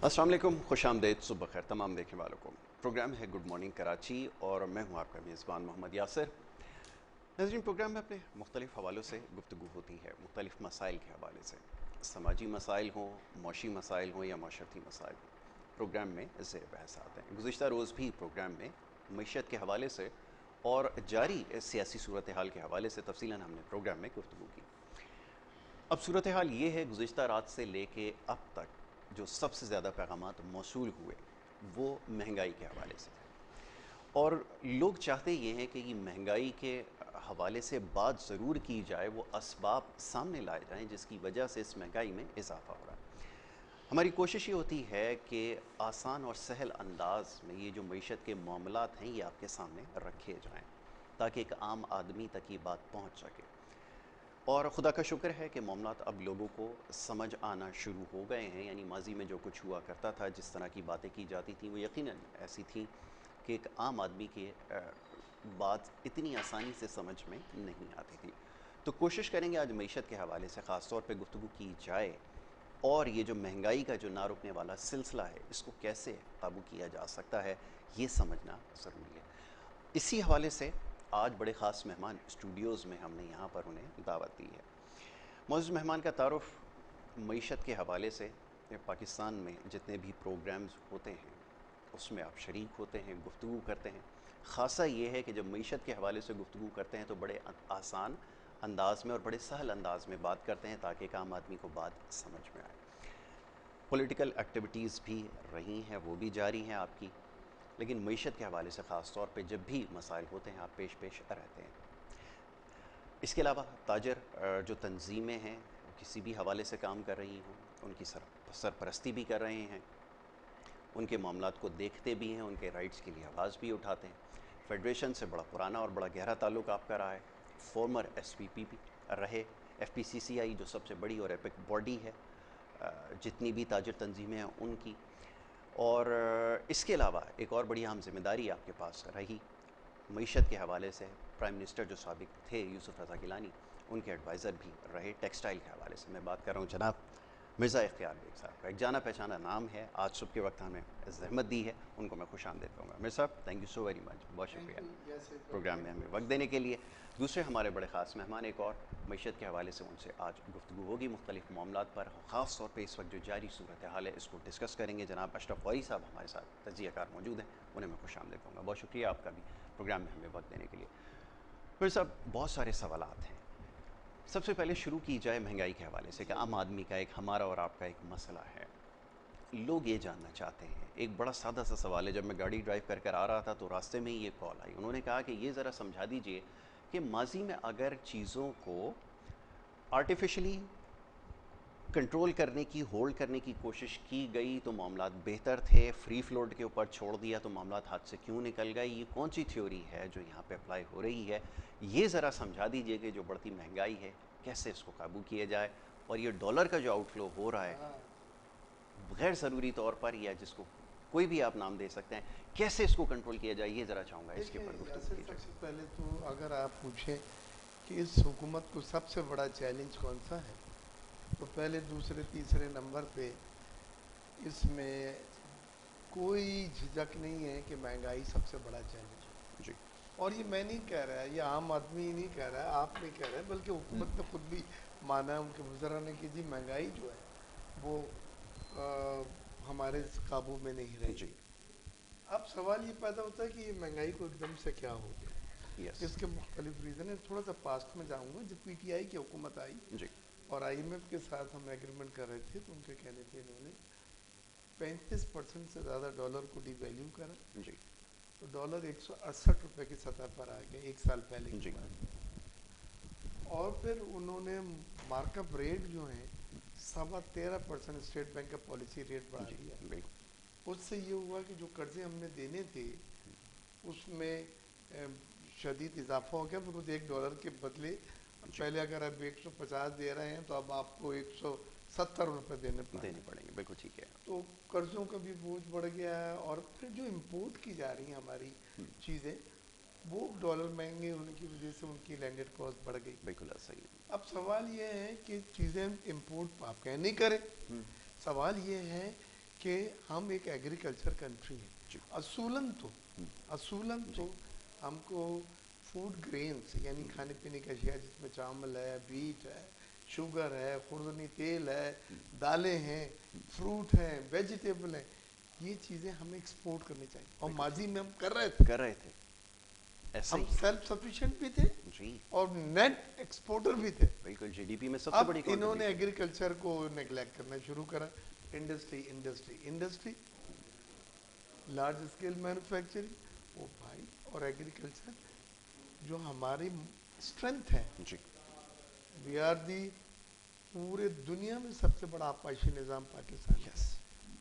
अस्सलाम वालेकुम, खुश आमदेद, सुबह खैर तमाम देखने वालों को। प्रोग्राम है गुड मॉर्निंग कराची और मैं हूं आपका मेज़बान मोहम्मद यासिर। नाज़रीन, प्रोग्राम में अपने मुख्तलिफ़ हवालों से गुफ्तगू होती है, मुख्तलिफ़ मसाइल के हवाले से। समाजी मसाइल हों, मौशी मसाइल हों या माशरती मसाइल हों, प्रोग्राम में ज़ेर बहस आते हैं। गुज़िश्ता रोज़ भी प्रोग्राम में मईशत के हवाले से और जारी सियासी सूरत हाल के हवाले से तफसीलन हमने प्रोग्राम में गुफ्तगू की। अब सूरत हाल ये है, गुज़िश्ता रात से लेके अब तक जो सबसे ज़्यादा पैगामात मौसूल हुए वो महंगाई के हवाले से थे, और लोग चाहते ये हैं कि ये महंगाई के हवाले से बात ज़रूर की जाए, वो असबाब सामने लाए जाएं जिसकी वजह से इस महंगाई में इजाफ़ा हो रहा है। हमारी कोशिश ये होती है कि आसान और सहल अंदाज में ये जो मईशत के मामलात हैं ये आपके सामने रखे जाएं ताकि एक आम आदमी तक ये बात पहुँच सके। और ख़ुदा का शुक्र है कि मामलात अब लोगों को समझ आना शुरू हो गए हैं। यानी माजी में जो कुछ हुआ करता था, जिस तरह की बातें की जाती थी, वो यकीनन ऐसी थी कि एक आम आदमी की बात इतनी आसानी से समझ में नहीं आती थी। तो कोशिश करेंगे आज मईशत के हवाले से ख़ास तौर पे गुफ्तगू की जाए, और ये जो महंगाई का जो ना रुकने वाला सिलसिला है इसको कैसे काबू किया जा सकता है ये समझना ज़रूरी है। इसी हवाले से आज बड़े ख़ास मेहमान स्टूडियोज़ में हमने यहाँ पर उन्हें दावत दी है। मौजूद मेहमान का तारुफ़ मईशत के हवाले से पाकिस्तान में जितने भी प्रोग्राम्स होते हैं उसमें आप शरीक होते हैं, गुफ्तगू करते हैं। ख़ासा ये है कि जब मईशत के हवाले से गुफ्तगू करते हैं तो बड़े आसान अंदाज़ में और बड़े सहल अंदाज़ में बात करते हैं ताकि एक आम आदमी को बात समझ में आए। पॉलिटिकल एक्टिविटीज़ भी रही हैं, वो भी जारी हैं आपकी, लेकिन मईशत के हवाले से ख़ास तौर पे जब भी मसाइल होते हैं आप पेश रहते हैं। इसके अलावा ताजर जो तंजीमें हैं वो किसी भी हवाले से काम कर रही हों, उनकी सरपरस्ती भी कर रहे हैं, उनके मामलात को देखते भी हैं, उनके राइट्स के लिए आवाज़ भी उठाते हैं। फेडरेशन से बड़ा पुराना और बड़ा गहरा ताल्लुक़ आपका रहा है, फॉर्मर SPP भी रहे, FPCCI जो सबसे बड़ी और एपिक बॉडी है जितनी भी ताजर तंजीमें हैं उनकी। और इसके अलावा एक और बड़ी अहम ज़िम्मेदारी आपके पास रही मईशत के हवाले से, प्राइम मिनिस्टर जो साबिक थे यूसुफ रज़ा गिलानी, उनके एडवाइज़र भी रहे टेक्सटाइल के हवाले से। मैं बात कर रहा हूँ जनाब मिर्ज़ा इख्तियार बेग साहब का। एक जाना पहचाना नाम है, आज सुबह के वक्त हमें ज़हमत दी है, उनको मैं खुश आमदीद कहूँगा। मिर्ज़ा साहब, thank you so very much, बहुत शुक्रिया प्रोग्राम में हमें वक्त देने के लिए। दूसरे हमारे बड़े ख़ास मेहमान एक और मईशत के हवाले से, उनसे आज गुफ्तगू होगी मुख्तलिफ़ मामलात पर। ख़ास तौर पर इस वक्त जो जारी सूरत हाल है इसको डिस्कस करेंगे। जनाब अशरफ गौरी साहब हमारे साथ तजियाकार मौजूद हैं, उन्हें मैं खुश आमदीद कहूँगा। बहुत शुक्रिया आपका भी प्रोग्राम में हमें वक्त देने के लिए। फिर साहब, बहुत सारे सवालात हैं। सबसे पहले शुरू की जाए महंगाई के हवाले से कि आम आदमी का एक, हमारा और आपका एक मसला है। लोग ये जानना चाहते हैं, एक बड़ा सादा सा सवाल है। जब मैं गाड़ी ड्राइव कर कर आ रहा था तो रास्ते में ही ये कॉल आई, उन्होंने कहा कि ये ज़रा समझा दीजिए कि माजी में अगर चीज़ों को आर्टिफिशली कंट्रोल करने की, होल्ड करने की कोशिश की गई तो मामलात बेहतर थे, फ्री फ्लोट के ऊपर छोड़ दिया तो मामलात हाथ से क्यों निकल गए, ये कौन सी थ्योरी है जो यहाँ पे अप्लाई हो रही है, ये ज़रा समझा दीजिए कि जो बढ़ती महंगाई है कैसे इसको काबू किया जाए, और ये डॉलर का जो आउटफ्लो हो रहा है गैर ज़रूरी तौर पर, या जिसको कोई भी आप नाम दे सकते हैं, कैसे इसको कंट्रोल किया जाए, ये ज़रा चाहूँगा इसके ऊपर गुफ्तगू कीजिए। सबसे पहले तो अगर आप पूछें कि इस हुकूमत को सबसे बड़ा चैलेंज कौन सा है, तो पहले, दूसरे, तीसरे नंबर पे इसमें कोई झिझक नहीं है कि महंगाई सबसे बड़ा चैलेंज है। जी और ये मैं नहीं कह रहा है, ये आम आदमी ही नहीं कह रहा है, आप नहीं कह रहे हैं, बल्कि हुकूमत ने खुद भी माना है, उनके वज़रा ने कि जी महंगाई जो है वो हमारे काबू में नहीं जी। रहेगी। अब सवाल ये पैदा होता है कि ये महंगाई को एकदम से क्या हो गया। यस। इसके मुख्तलिफ रीज़न है। थोड़ा सा पास्ट में जाऊँगा, जब PTI की हुकूमत आई जी और IMF के साथ हम एग्रीमेंट कर रहे थे, तो उनके कहने थे इन्होंने 35% से ज़्यादा डॉलर को डिवैल्यू करा, जी तो डॉलर 168 रुपये की सतह पर आ गया एक साल पहले की जी बात। और फिर उन्होंने मार्कअप रेट जो है 13.25% स्टेट बैंक का पॉलिसी रेट बढ़ा जी दिया। बिल्कुल। उससे ये हुआ कि जो कर्जे हमने देने थे उसमें शदीद इजाफा हो गया, बिकॉज $1 के बदले जी पहले अगर आप 150 दे रहे हैं तो अब आपको 170 रुपये देने पड़ेंगे। पड़ेंगे, बिल्कुल ठीक है। तो कर्जों का भी बोझ बढ़ गया है, और फिर जो इम्पोर्ट की जा रही हैं हमारी चीज़ें, वो डॉलर महंगे होने की वजह से उनकी लैंडेड कॉस्ट बढ़ गई। बिल्कुल सही। अब सवाल ये है कि चीज़ें इम्पोर्ट आप कह नहीं करें, सवाल ये है کہ ہم ایک ایگریکلچر کنٹری ہیں. جی. اصولاً تو ہم کو فوڈ گرینس یعنی کھانے پینے کی اشیاء جس میں چاول ہے, بیٹ ہے, شوگر ہے, خوردنی تیل ہے, دالیں ہیں, فروٹ ہیں, ویجیٹیبل ہیں, یہ چیزیں ہمیں ایکسپورٹ کرنی چاہیے. اور ماضی میں ہم کر رہے تھے. ہم سیلف سفیشینٹ بھی تھے جی, اور نیٹ ایکسپورٹر بھی تھے. بالکل جی ڈی پی میں سب سے بڑی اب انہوں نے کنٹریبیوشن. ایگریکلچر کو نیگلیکٹ کرنا شروع کرا. انڈسٹری لارج اسکیل مینوفیکچرنگ, وہ بھائی, اور ایگریکلچر جو ہماری اسٹرینتھ ہے. جی, وی آر دی پورے دنیا میں سب سے بڑا آبپاشی نظام پاکستان کا. یس.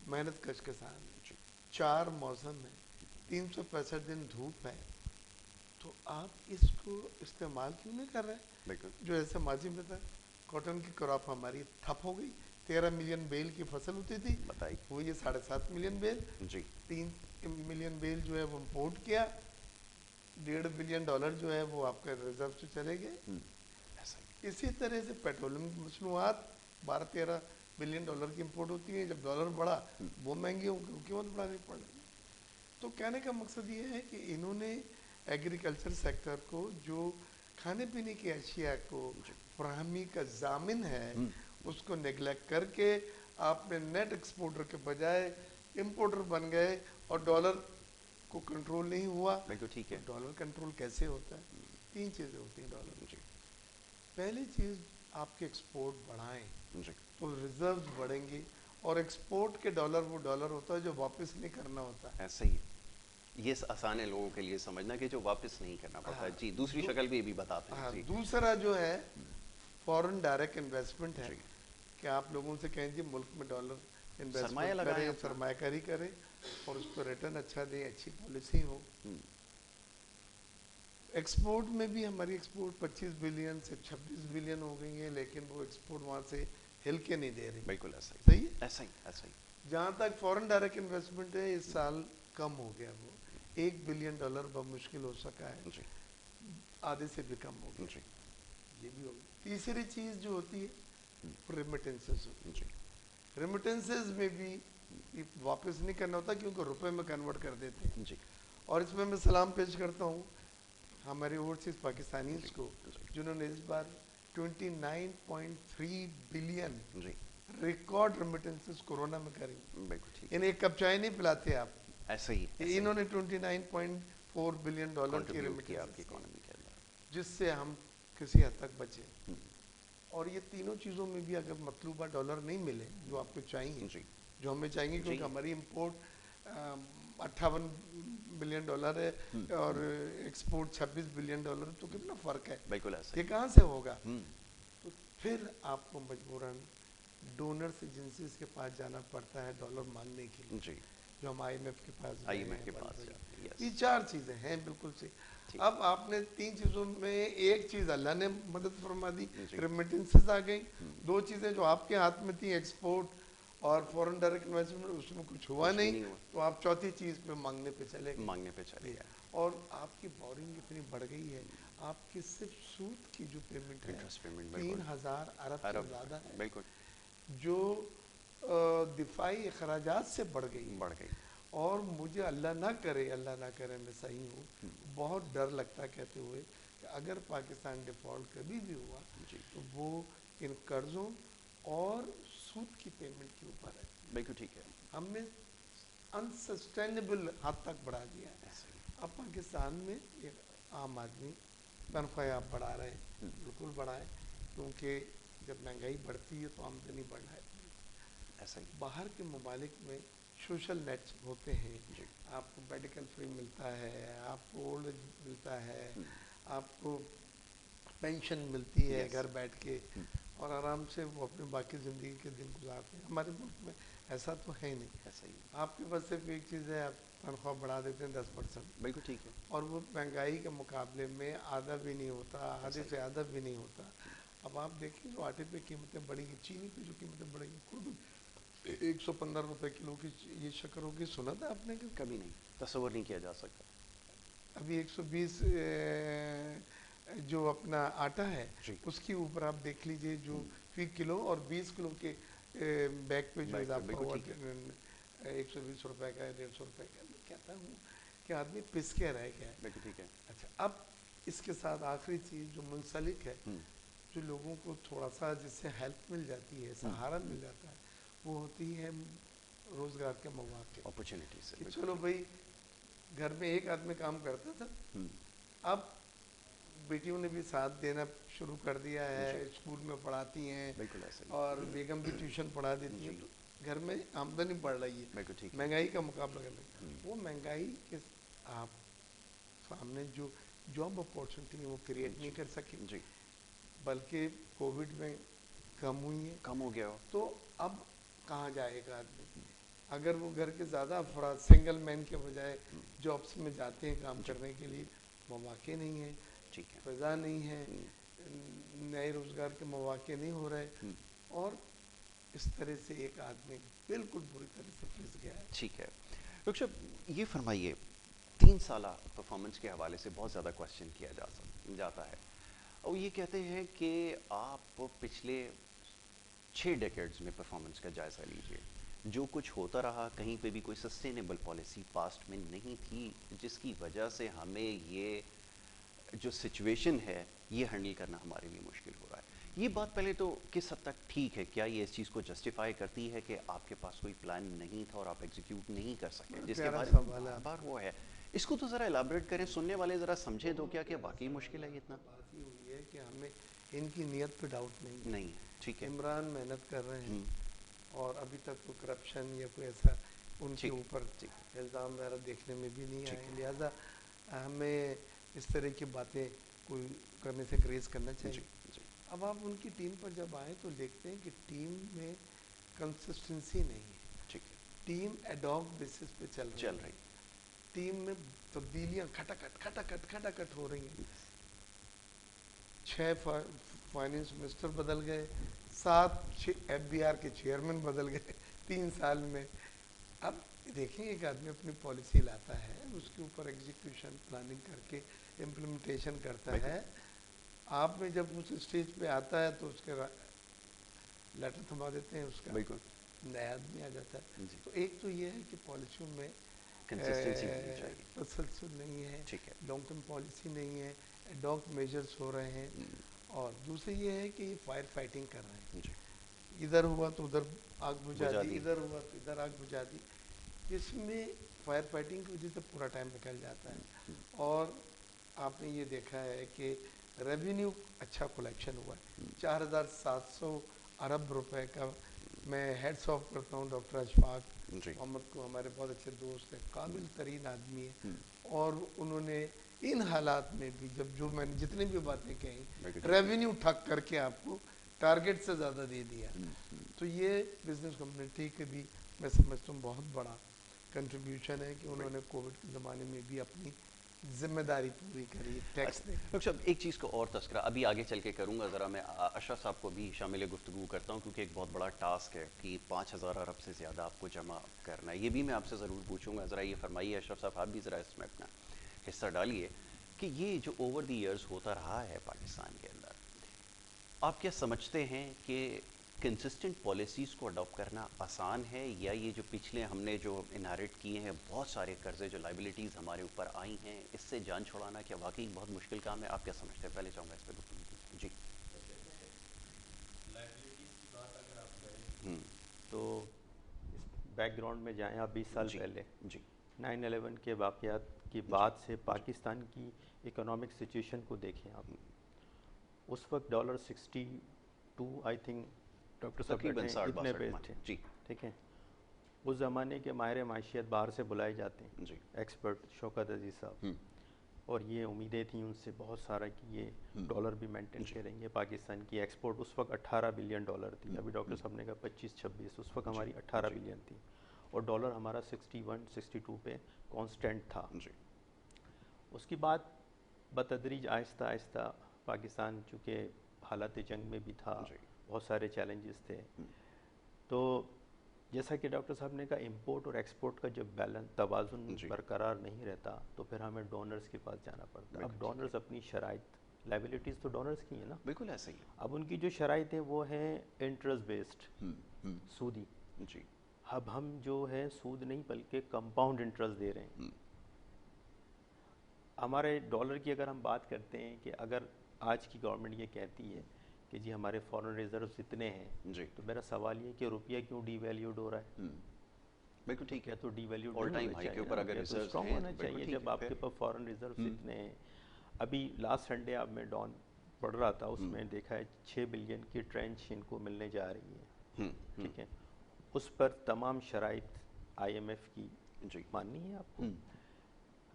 محنت کش کسان, جی, 4 موسم ہے, 365 دن دھوپ ہے. تو آپ اس کو استعمال کیوں نہیں کر رہے؟ بالکل جو ایسے ماضی میں تھا, کاٹن کی کراپ ہماری تھپ ہو گئی. 13 ملین بیل کی فصل ہوتی تھی, بتائی. وہ یہ 7.5 ملین بیل. جی, 3 ملین بیل جو ہے وہ امپورٹ کیا. $1.5 بلین جو ہے وہ آپ کے ریزرو سے چلے گئے. ایسا ہی. اسی طرح سے پیٹرولیم مصنوعات 12-13 بلین ڈالر کی امپورٹ ہوتی ہیں. جب ڈالر بڑھا وہ مہنگی ہو گئی, قیمت بڑھانی پڑ گئی. تو کہنے کا مقصد یہ ہے کہ انہوں نے ایگریکلچر سیکٹر کو جو کھانے پینے کی اشیاء کو فراہمی کا ضامن ہے اس کو نیگلیکٹ کر کے آپ نے نیٹ ایکسپورٹر کے بجائے امپورٹر بن گئے, اور ڈالر کو کنٹرول نہیں ہوا. بالکل ٹھیک ہے. ڈالر کنٹرول کیسے ہوتا ہے؟ 3 چیزیں ہوتی ہیں ڈالر. جی, پہلی چیز, آپ کے ایکسپورٹ بڑھائیں جی, تو ریزروز بڑھیں گی, اور ایکسپورٹ کے ڈالر وہ ڈالر ہوتا ہے جو واپس نہیں کرنا ہوتا. ایسا ہی. یہ آسان ہے لوگوں کے لیے سمجھنا کہ جو واپس نہیں کرنا پڑتا. جی, دوسری شکل بھی بھی بتاتے ہیں. جی, دوسرا جو ہے فورن ڈائریکٹ انویسٹمنٹ ہے, جی, کہ آپ لوگوں سے کہیں جی ملک میں ڈالر سرمایہ انویسٹمنٹ لگائیں کریں, اپنا. سرمایہ کاری کریں, اور اس پہ ریٹرن اچھا دیں, اچھی پالیسی ہو. ایکسپورٹ میں بھی ہماری ایکسپورٹ 25 بلین سے 26 بلین ہو گئی ہیں, لیکن وہ ایکسپورٹ وہاں سے ہل کے نہیں دے رہی. بالکل ایسا ہی. صحیح ہے. ایسا ہی. ایسا ہی. جہاں تک فورن ڈائریکٹ انویسٹمنٹ ہے, اس سال کم ہو گیا, وہ $1 بلین بمشکل ہو سکا ہے, جی, آدھے سے بھی کم ہو گیا. جی, یہ بھی ہوگی. تیسری چیز جو ہوتی ہے ریمیٹنسز ہوتی جی, ہے. ریمیٹنسز میں بھی واپس نہیں کرنا ہوتا کیونکہ روپے میں کنورٹ کر دیتے ہیں. جی, اور اس میں سلام پیش کرتا ہوں ہمارے اوورسیز پاکستانیز کو, جنہوں نے اس بار 29.3 بلین جی, ریکارڈ ریمیٹنسز کورونا میں کری. بالکل ٹھیک. انہیں ایک کپ چائے نہیں پلاتے آپ, ایسا ہی. انہوں نے 29.4 بلین ڈالر کی کنٹریبیوٹ کیا آپ ریمیٹنسز کی کی, اکانومی کے اندر. جس سے ہم کسی حد تک بچے. اور یہ تینوں چیزوں میں بھی اگر مطلوبہ ڈالر نہیں ملے جو آپ کو چاہیے, جی, جو ہمیں چاہیے, کیونکہ ہماری امپورٹ 58 بلین ڈالر ہے اور ایکسپورٹ 26 بلین ڈالر, تو کتنا فرق ہے. بالکل ایسا یہ ہی. کہاں سے ہوگا؟ تو پھر آپ کو مجبوراً ڈونرس ایجنسیز کے پاس جانا پڑتا ہے ڈالر مانگنے کے لیے, جی, جو ہم آئی ایم ایف کے پاس آئی گئے ایم ایف ہیں. کے پاس جاتے ہیں. یہ 4 چیزیں ہیں بالکل سے. اب آپ نے 3 چیزوں میں ایک چیز اللہ نے مدد فرما دی, ریمیٹنسز آ گئی. 2 چیزیں جو آپ کے ہاتھ میں تھیں, ایکسپورٹ اور فورن ڈائریکٹ انویسٹمنٹ, اس میں کچھ ہوا نہیں, تو آپ چوتھی چیز پہ مانگنے پہ چلے گئے. اور آپ کی بورنگ اتنی بڑھ گئی ہے, آپ کی صرف سود کی جو پیمنٹ ہے 3,000 ارب سے زیادہ ہے, بالکل, جو دفاعی اخراجات سے بڑھ گئی. اور مجھے اللہ نہ کرے میں صحیح ہوں, بہت ڈر لگتا کہتے ہوئے کہ اگر پاکستان ڈیفالٹ کبھی بھی ہوا تو وہ ان قرضوں اور سود کی پیمنٹ کے اوپر ہے. بالکل ٹھیک ہے. ہم نے انسسٹینیبل حد تک بڑھا دیا ہے. اب پاکستان میں ایک عام آدمی تنخواہ آپ بڑھا رہے ہیں, بالکل بڑھائیں, کیونکہ جب مہنگائی بڑھتی ہے تو آمدنی بڑھنا ہے. ایسا ہی. باہر کے ممالک میں سوشل نیٹس ہوتے ہیں, آپ کو میڈیکل فری ملتا ہے, آپ کو اولڈ ایج ملتا ہے, آپ کو پینشن ملتی ہے گھر بیٹھ کے, اور آرام سے وہ اپنے باقی زندگی کے دن گزارتے ہیں. ہمارے ملک میں ایسا تو ہے نہیں. ایسا ہی. آپ کے پاس صرف ایک چیز ہے, آپ تنخواہ بڑھا دیتے ہیں 10%. بالکل ٹھیک ہے. اور وہ مہنگائی کے مقابلے میں آدھا بھی نہیں ہوتا, آدھے سے آدھا بھی نہیں ہوتا. اب آپ دیکھیں جو آٹے پہ قیمتیں بڑھی گئی, چینی پہ جو قیمتیں بڑھی گئی, 115 روپے کلو کی یہ شکر ہوگی, سنا تھا آپ نے؟ کبھی نہیں, تصور نہیں کیا جا سکتا. ابھی 120 جو اپنا آٹا ہے اس کے اوپر آپ دیکھ لیجئے جو فی کلو اور 20 کلو کے بیگ پہ جو اضافہ ہوا 120 रुपए का है, 150 रुपए का। मैं कहता हूँ कि आदमी पिस के रह गया है। बिल्कुल ठीक है। अच्छा, अब इसके साथ आखिरी चीज़ जो मुंसलिक है, जो लोगों को थोड़ा सा जिससे हेल्प मिल जाती है, सहारा मिल जाता है, वो होती है रोज़गार के मौके, अपॉर्चुनिटी से। कि चलो भाई, घर में एक आदमी काम करता था, अब बेटियों ने भी साथ देना शुरू कर दिया है, स्कूल में पढ़ाती हैं, बिल्कुल ऐसे ही। और बेगम भी ट्यूशन पढ़ा देती हैं, तो घर में आमदनी बढ़ रही है, बिल्कुल ठीक है। महंगाई का मुकाबला कर रही है। वो महंगाई के आप सामने जो जॉब अपॉर्चुनिटी है वो क्रिएट नहीं कर सके, जी, बल्कि कोविड में कम हुई है। कम हो गया हो। तो अब कहाँ जाएगा आदमी? अगर वो घर के ज़्यादा अफराद सिंगल मैन के बजाय जॉब्स में जाते हैं काम करने के लिए, मौके नहीं है, ठीक है। फ़ज़ा नहीं है, नए रोज़गार के मौके नहीं हो रहे, और इस तरह से एक आदमी बिल्कुल बुरी तरह से फंस गया है। ठीक है डॉक्टर साहब, ये फरमाइए, 3 साल परफॉर्मेंस के हवाले से बहुत ज़्यादा क्वेश्चन किया जाता है, और ये कहते हैं कि आप पिछले 6 डेकेड्स में परफॉर्मेंस का जायज़ा लीजिए, जो कुछ होता रहा, कहीं पे भी कोई सस्टेनेबल पॉलिसी पास्ट में नहीं थी, जिसकी वजह से हमें ये जो सिचुएशन है ये हैंडल करना हमारे लिए मुश्किल हो रहा है। ये बात पहले तो किस हद तक ठीक है? क्या ये इस चीज़ को जस्टिफाई करती है कि आपके पास कोई प्लान नहीं था और आप एग्जीक्यूट नहीं कर सके, जिसके बारे में बार वो है? इसको तो ज़रा एलाबरेट करें, सुनने वाले ज़रा समझें तो क्या वाकई मुश्किल है ये इतना? बात ये हुई है कि हमें इनकी नीयत पे डाउट नहीं है। ठीक है। इमरान मेहनत कर रहे हैं, और अभी तक कोई करप्शन या कोई ऐसा उनके ऊपर इल्ज़ाम वगैरह देखने में भी नहीं आए, लिहाजा हमें इस तरह की बातें कोई करने से ग्रेस करना चाहिए। अब आप उनकी टीम पर जब आए तो देखते हैं कि टीम में कंसिस्टेंसी नहीं है, ठीक है। टीम एडॉक बेसिस पे चल रही, टीम में तब्दीलियाँ खटाखट हो रही हैं। 6 फाइनेंस मिनिस्टर बदल गए, 7 FBR के चेयरमैन बदल गए 3 साल में। अब देखें, एक आदमी अपनी पॉलिसी लाता है, उसके ऊपर एग्जीक्यूशन प्लानिंग करके इम्प्लीमेंटेशन करता है, आप में जब उस स्टेज पे आता है तो उसके लेटर थमा देते हैं, उसका बिल्कुल नया आदमी आ जाता है। तो एक तो ये है कि पॉलिसियों में कंसिस्टेंसी होनी चाहिए, तसलसल नहीं है, ठीक है, लॉन्ग टर्म पॉलिसी नहीं है, एडॉक मेजर्स हो रहे हैं, और दूसरी ये है कि ये फायर फाइटिंग कर रहे हैं, इधर हुआ तो उधर आग बुझा दी, इधर हुआ तो इधर आग बुझा दी, जिसमें फायर फाइटिंग की वजह से पूरा टाइम निकल जाता है। और आपने ये देखा है कि रेवेन्यू अच्छा कलेक्शन हुआ है, 4700 अरब रुपए का। मैं हेड्स ऑफ करता हूँ डॉक्टर अशफाक मोहम्मद को, हमारे बहुत अच्छे दोस्त हैं, काबिल तरीन आदमी है, और उन्होंने इन हालात में भी, जब जो मैंने जितनी भी बातें कही, रेवेन्यू ठग करके आपको टारगेट से ज़्यादा दे दिया। तो ये बिजनेस कम्युनिटी के भी मैं समझता हूँ बहुत बड़ा कंट्रीब्यूशन है कि उन्होंने कोविड के ज़माने में भी अपनी जिम्मेदारी पूरी करी, टैक्स दे। डॉक्टर साहब, एक चीज़ को और तस्करा अभी आगे चल के करूँगा, ज़रा मैं अशरफ साहब को भी शामिल गुफ्तगू करता हूँ, क्योंकि एक बहुत बड़ा टास्क है कि 5000 अरब से ज़्यादा आपको जमा करना है। ये भी मैं आपसे ज़रूर पूछूंगा। ज़रा ये फरमाइए अशरफ साहब, आप भी ज़रा इसमें अपना हिस्सा डालिए कि ये जो ओवर द ईयर्स होता रहा है पाकिस्तान के अंदर, आप क्या समझते हैं कि कंसिस्टेंट पॉलिसीज़ को अडॉप्ट करना आसान है, या ये जो पिछले हमने जो इनहेरिट किए हैं बहुत सारे कर्जे, जो लाइबिलिटीज़ हमारे ऊपर आई हैं, इससे जान छुड़ाना क्या वाकई बहुत मुश्किल काम है? आप क्या समझते हैं? पहले चाहूँगा इस पर गुफ्तगू जी। लाइबिलिटीज़ की बात अगर आप करें तो इस बैकग्राउंड में जाएं आप 20 साल पहले जी 9/11 के वाक़यात के बाद से पाकिस्तान की इकोनॉमिक सिचुएशन को देखें आप। उस वक्त $62 आई थिंक डॉक्टर साहब इतने पे थे जी, ठीक है। उस ज़माने के माहिर माशियत बाहर से बुलाए जाते हैं जी, एक्सपर्ट शौकत अजीज़ साहब, और ये उम्मीदें थी उनसे बहुत सारा कि ये डॉलर भी मेंटेन करेंगे। पाकिस्तान की एक्सपोर्ट उस वक्त $18 बिलियन थी, अभी डॉक्टर साहब ने कहा 25-26, उस वक्त हमारी 18 बिलियन थी, और डॉलर हमारा 61-62 पे कांस्टेंट था। उसके बाद बतदरीज आहिस्ता आहिस्ता पाकिस्तान चूँकि हालत जंग में भी था, बहुत सारे चैलेंजेस थे, तो जैसा कि डॉक्टर साहब ने कहा इंपोर्ट और एक्सपोर्ट का जब बैलेंस तवाज़ुन बरकरार नहीं रहता तो फिर हमें डोनर्स के पास जाना पड़ता है। अब डोनर्स अपनी शराइत, लाइबिलिटीज़ तो डोनर्स की है ना, बिल्कुल ऐसे ही। अब उनकी जो शराइत है वो है इंटरेस्ट बेस्ड, सूदी। जी, اب ہم جو ہے سود نہیں بلکہ کمپاؤنڈ انٹرسٹ دے رہے ہیں. ہمارے ڈالر کی اگر ہم بات کرتے ہیں کہ اگر آج کی گورنمنٹ یہ کہتی ہے کہ جی ہمارے فارن ریزروز اتنے ہیں جی تو میرا سوال یہ کہ روپیہ کیوں ڈی ویلیوڈ ہو رہا ہے؟ بالکل ٹھیک ہے. تو ڈی ویلیوڈ آل نہیں ٹائم ہونا ہائی کے چاہیے اوپر نا، اگر یا تو ریزروز اسٹرانگ ہیں ہونا بالکل چاہیے ٹھیک جب ہے. آپ کے پاس فارن ریزروز اتنے ہیں. ابھی لاسٹ سنڈے اب میں ڈان پڑھ رہا تھا، اس میں دیکھا ہے 6 بلین کی ٹرینچ ان کو ملنے جا رہی ہے. ٹھیک ہے، اس پر تمام شرائط آئی ایم ایف کی جی ماننی ہے آپ کو.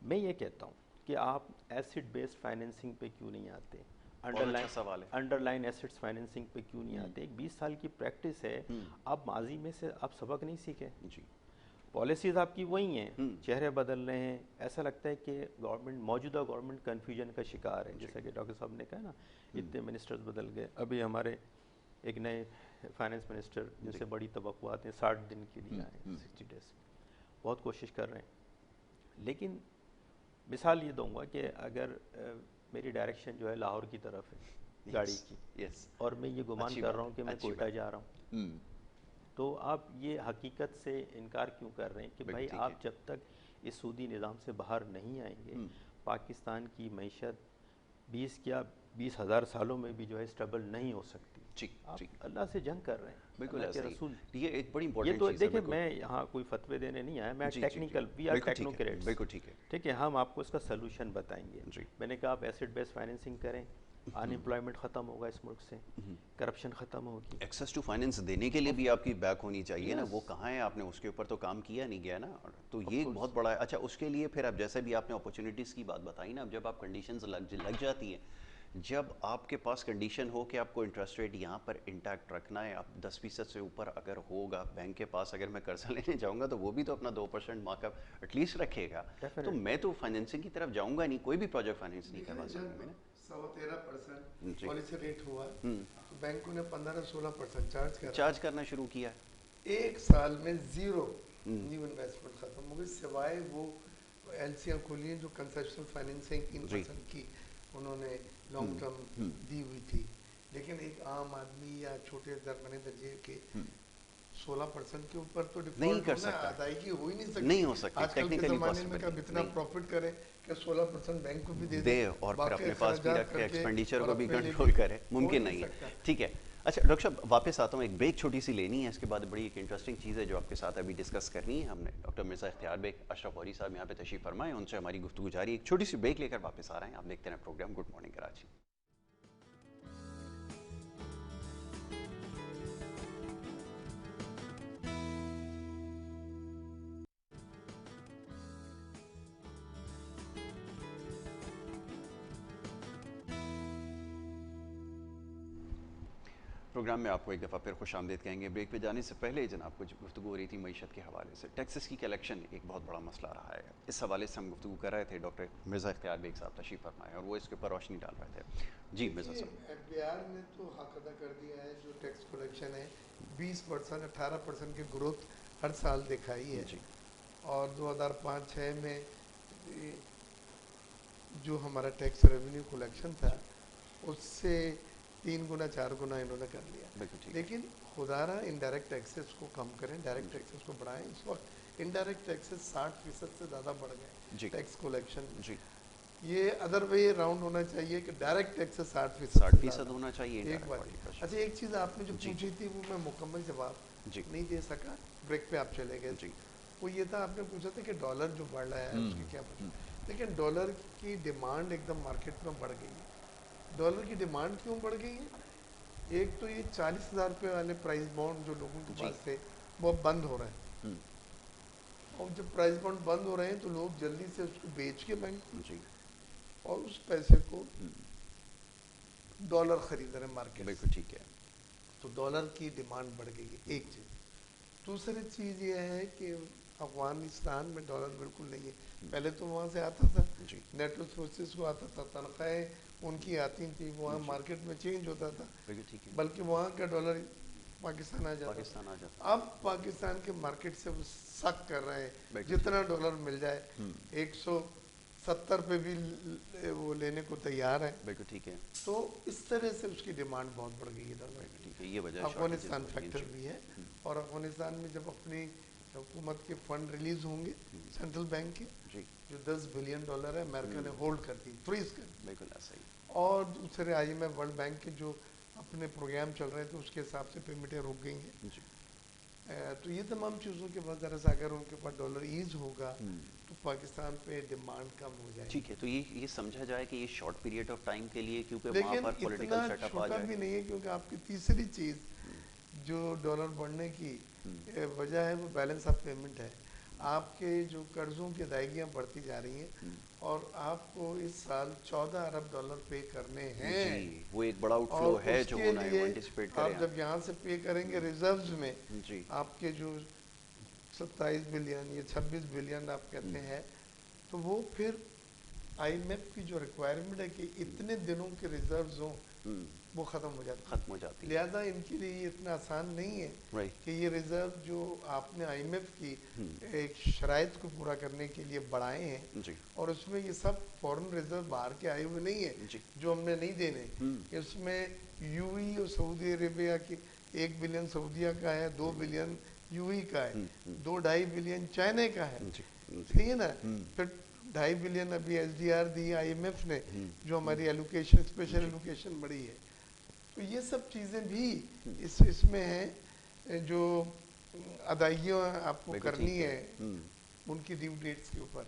میں یہ کہتا ہوں کہ آپ ایسڈ بیسڈ فائنینسنگ پہ کیوں نہیں آتے، انڈر لائن ایسٹس فائنینسنگ پہ کیوں نہیں آتے؟ ایک 20 سال کی پریکٹس ہے، آپ ماضی میں سے آپ سبق نہیں سیکھے. جی پالیسیز آپ کی وہی ہیں، چہرے بدل رہے ہیں. ایسا لگتا ہے کہ گورنمنٹ، موجودہ گورنمنٹ کنفیوژن کا شکار ہے. جیسا کہ ڈاکٹر صاحب نے کہا نا، اتنے منسٹرز بدل گئے. ابھی ہمارے ایک نئے فائنینس منسٹر جن سے بڑی توقعات ہیں 60 دن کے لیے آئے، 60 ڈیز. بہت کوشش کر رہے ہیں. لیکن مثال یہ دوں گا کہ اگر میری ڈائریکشن جو ہے لاہور کی طرف ہے گاڑی کی، اور میں یہ گمان کر رہا ہوں کہ میں کوئٹہ جا رہا ہوں، تو آپ یہ حقیقت سے انکار کیوں کر رہے ہیں کہ بھائی آپ جب تک اس سودی نظام سے باہر نہیں آئیں گے، پاکستان کی معیشت 20,000 سالوں میں بھی جو ہے اسٹیبل نہیں ہو سکتی. آپ اللہ سے جنگ کر رہے ہیں. بالکل اللہ کے ایسا رسول ہی. یہ ایک بڑی امپورٹنٹ تو چیز ہے. دیکھیں میں یہاں کوئی فتوے دینے نہیں آیا، میں ٹیکنیکل، وی آر ٹیکنوکریٹس. بالکل ٹھیک ہے. ٹھیک ہے، ہم آپ کو اس کا سلوشن بتائیں گے. میں نے کہا آپ ایسڈ بیس فائنینسنگ کریں، ان امپلائمنٹ ختم ہوگا اس ملک سے، کرپشن ختم ہوگی. ایکسیس ٹو فائنینس دینے کے لیے بھی آپ کی بیک ہونی چاہیے نا. وہ کہاں ہے؟ آپ نے اس کے اوپر تو کام کیا نہیں گیا نا. تو یہ ایک بہت بڑا ہے. اچھا، اس کے لیے پھر اب جیسے بھی آپ نے اپرچونیٹیز کی بات بتائی نا، اب جب آپ کنڈیشنز لگ جاتی ہیں، جب آپ کے پاس کنڈیشن ہو کہ آپ کو انٹرسٹ ریٹ یہاں پر انٹیکٹ رکھنا ہے، آپ 10% سے اوپر اگر ہوگا بینک کے پاس، اگر میں قرضہ لینے جاؤں گا تو وہ بھی تو اپنا 2% مارک اپ ایٹ لیسٹ رکھے گا. تو میں تو فائنینسنگ کی طرف جاؤں گا نہیں، کوئی بھی پروجیکٹ فائنینس نہیں کروا سکوں میں. 13% پالیسی ریٹ ہوا، بینکوں نے 15-16% چارج کرنا شروع کیا. ایک سال میں زیرو نیو انویسٹمنٹ ختم ہو گئی، سوائے وہ ایل سیاں کھولی ہیں جو کنسیشنل فائنینسنگ 3% کی انہوں نے لانگ ٹرم دی ہوئی تھی. لیکن ایک عام آدمی یا چھوٹے درمیانے درجے کے 16% کے اوپر تو نہیں کر سکتا، ادائیگی ہو ہی نہیں سکتی. نہیں ہو سکتی. آج کل کے زمانے میں کب اتنا پروفٹ کرے کہ 16% بینک کو بھی دے اور پھر اپنے پاس بھی رکھ کے ایکسپینڈیچر کو بھی کنٹرول کرے. ممکن نہیں ہے. ٹھیک ہے. اچھا ڈاکٹر صاحب واپس آتا ہوں، ایک بریک چھوٹی سی لینی ہے، اس کے بعد بڑی ایک انٹرسٹنگ چیز ہے جو آپ کے ساتھ ابھی ڈسکس کرنی ہے. ہم نے ڈاکٹر مرزا اختیار بیگ اشرف غوری صاحب یہاں پہ تشریف فرمائے، ان سے ہماری گفتگو جاری. ایک چھوٹی سی بریک لے کر واپس آ رہے ہیں. آپ دیکھتے ہیں programme good morning Karachi. Programme میں آپ کو ایک دفعہ پھر خوش آمدید کہیں گے. بریک پہ جانے سے پہلے جناب کچھ گفتگو ہو رہی تھی معیشت کے حوالے سے. ٹیکسز کی کلیکشن ایک بہت بڑا مسئلہ رہا ہے. اس حوالے سے ہم گفتگو کر رہے تھے. ڈاکٹر مرزا اختیار بیگ صاحب تشریف فرمائے اور وہ اس کے اوپر روشنی ڈال رہے تھے. جی مرزا صاحب. ایف بی آر نے تو حق ادا کر دیا ہے. جو ٹیکس کلیکشن ہے 20%, 18% کی گروتھ ہر سال دکھائی ہے. اور 2005-06 میں جو ہمارا ٹیکس ریونیو کلیکشن تھا اس سے 3 گنا 4 گنا انہوں نے کر لیا. لیکن خدا رہا انڈائریکٹ ٹیکسز کو کم کریں، ڈائریکٹ ٹیکسز کو بڑھائیں. اس وقت انڈائریکٹ ٹیکسز 60% سے زیادہ بڑھ گئے ٹیکس کلیکشن. یہ ادر وے راؤنڈ ہونا چاہیے کہ ڈائریکٹ ٹیکسز 60% ہونا چاہیے. ایک بات. اچھا ایک چیز آپ نے جو پوچھی تھی وہ میں مکمل جواب نہیں دے سکا، بریک پہ آپ چلے گئے. وہ یہ تھا، آپ نے پوچھا تھا کہ ڈالر جو بڑھ رہا ہے اس کی کیا وجہ. لیکن ڈالر کی ڈیمانڈ ایک دم مارکیٹ میں بڑھ گئی ہے. ڈالر کی ڈیمانڈ کیوں بڑھ گئی ہے؟ ایک تو یہ 40,000 روپے والے پرائز بانڈ جو لوگوں کے پاس تھے وہ بند ہو رہے ہیں. اور جب پرائز بانڈ بند ہو رہے ہیں تو لوگ جلدی سے اس کو بیچ کے بینک اور اس پیسے کو ڈالر خرید رہے ہیں مارکیٹ. بالکل ٹھیک ہے. تو ڈالر کی ڈیمانڈ بڑھ گئی ہے ایک چیز. دوسری چیز یہ ہے کہ افغانستان میں ڈالر بالکل نہیں ہے. پہلے تو وہاں سے آتا تھا، نیٹ ریسورسز کو آتا تھا، تنخواہیں ان کی آتی تھیں، وہاں مارکیٹ میں چینج ہوتا تھا، بلکہ وہاں کا ڈالر پاکستان آ جاتا. اب پاکستان کے مارکیٹ سے وہ سخت کر رہے ہیں جتنا ڈالر مل جائے. 70 पे भी वो लेने को तैयार है। बिल्कुल ठीक है। तो इस तरह से उसकी डिमांड बहुत बढ़ गई है डॉलर की। ठीक है, ये वजह अफगानिस्तान फैक्टर भी है, और अफगानिस्तान में जब अपनी हुकूमत के फंड रिलीज होंगे सेंट्रल बैंक के, जो $10 बिलियन है अमेरिका ने होल्ड कर दी, फ्रीज कर दी, बिल्कुल ऐसा ही। और दूसरे IMF वर्ल्ड बैंक के जो अपने प्रोग्राम चल रहे थे उसके हिसाब से पेमेंटें रुक गई हैं। तो ये तमाम चीज़ों के बाद दरअसल अगर उनके पास डॉलर ईज होगा तो पाकिस्तान पे डिमांड कम हो जाएगी। ठीक है, तो ये समझा जाए कि ये शॉर्ट पीरियड ऑफ टाइम के लिए, क्योंकि वहाँ लेकिन पर पॉलिटिकल इतना सेटअप आ छोटा जाए। भी नहीं है, क्योंकि आपकी तीसरी चीज़ जो डॉलर बढ़ने की वजह है वो बैलेंस ऑफ पेमेंट है। आपके जो कर्जों की अदायगियाँ बढ़ती जा रही हैं और आपको इस साल $14 अरब पे करने हैं जी, वो एक बड़ा आउटफ्लो और है जो उसके होना है, लिए वो एंटिसिपेट करें आप जब यहाँ से पे करेंगे रिजर्व्स में जी आपके जो 27 बिलियन या 26 बिलियन आप कहते हैं, तो वो फिर IMF की जो रिक्वायरमेंट है कि इतने दिनों के रिजर्व्स हों वो ख़त्म हो जाती है। लिहाजा इनके लिए ये इतना आसान नहीं है कि ये रिजर्व जो आपने IMF की एक शराइत को पूरा करने के लिए बढ़ाए हैं जी। और उसमें ये सब फॉरेन रिजर्व बाहर के आए हुए नहीं है जो हमने नहीं देने। इसमें UAE और सऊदी अरेबिया की 1 बिलियन सऊदीया का है, 2 बिलियन UAE का है, 2-2.5 बिलियन चाइना का है, सही है ना। फिर 2.5 बिलियन अभी SDR दी IMF ने जो हमारी एलोकेशन स्पेशल एलोकेशन बढ़ी है। तो ये सब चीज़ें भी इसमें हैं जो अदायगियाँ आपको करनी है उनकी ड्यू डेट्स के ऊपर।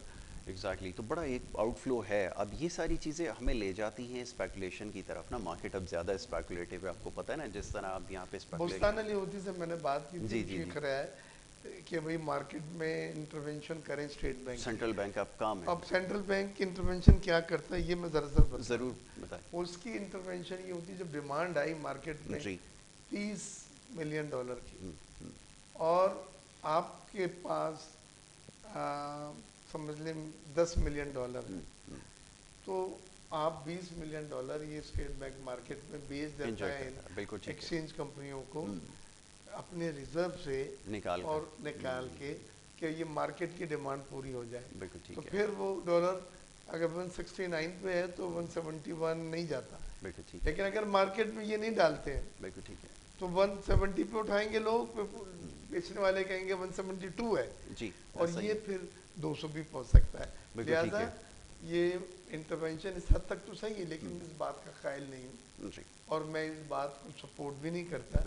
एग्जैक्टली तो बड़ा एक आउटफ्लो है। अब ये सारी चीज़ें हमें ले जाती हैं स्पेकुलेशन की तरफ ना। मार्केट अब ज़्यादा स्पेकुलेटिव है, आपको पता है ना, जिस तरह आप यहाँ पे बोस्तान अली होती से मैंने बात की जी थी, कराया है कि भाई मार्केट में इंटरवेंशन करें स्टेट बैंक, सेंट्रल बैंक का काम है। अब सेंट्रल बैंक इंटरवेंशन क्या करता है ये मैं ज़रूर बताएं। उसकी इंटरवेंशन ये होती है जब डिमांड आई मार्केट में $30 मिलियन की और आपके पास समझ लें $10 मिलियन है, तो आप $20 मिलियन ये स्टेट बैंक मार्केट में बेच देता है एक्सचेंज कंपनियों को अपने रिजर्व से निकाल के कि ये मार्केट की डिमांड पूरी हो जाए। तो फिर वो डॉलर अगर 169 पे है तो 171 नहीं जाता, लेकिन अगर मार्केट में ये नहीं डालते हैं तो 170 पे उठाएंगे लोग, बेचने वाले कहेंगे 172 है जी, और ये फिर 200 भी पहुंच सकता है। लिहाजा ये इंटरवेंशन इस हद तक तो सही है, लेकिन इस बात का कायल नहीं हूँ और मैं इस बात को सपोर्ट भी नहीं करता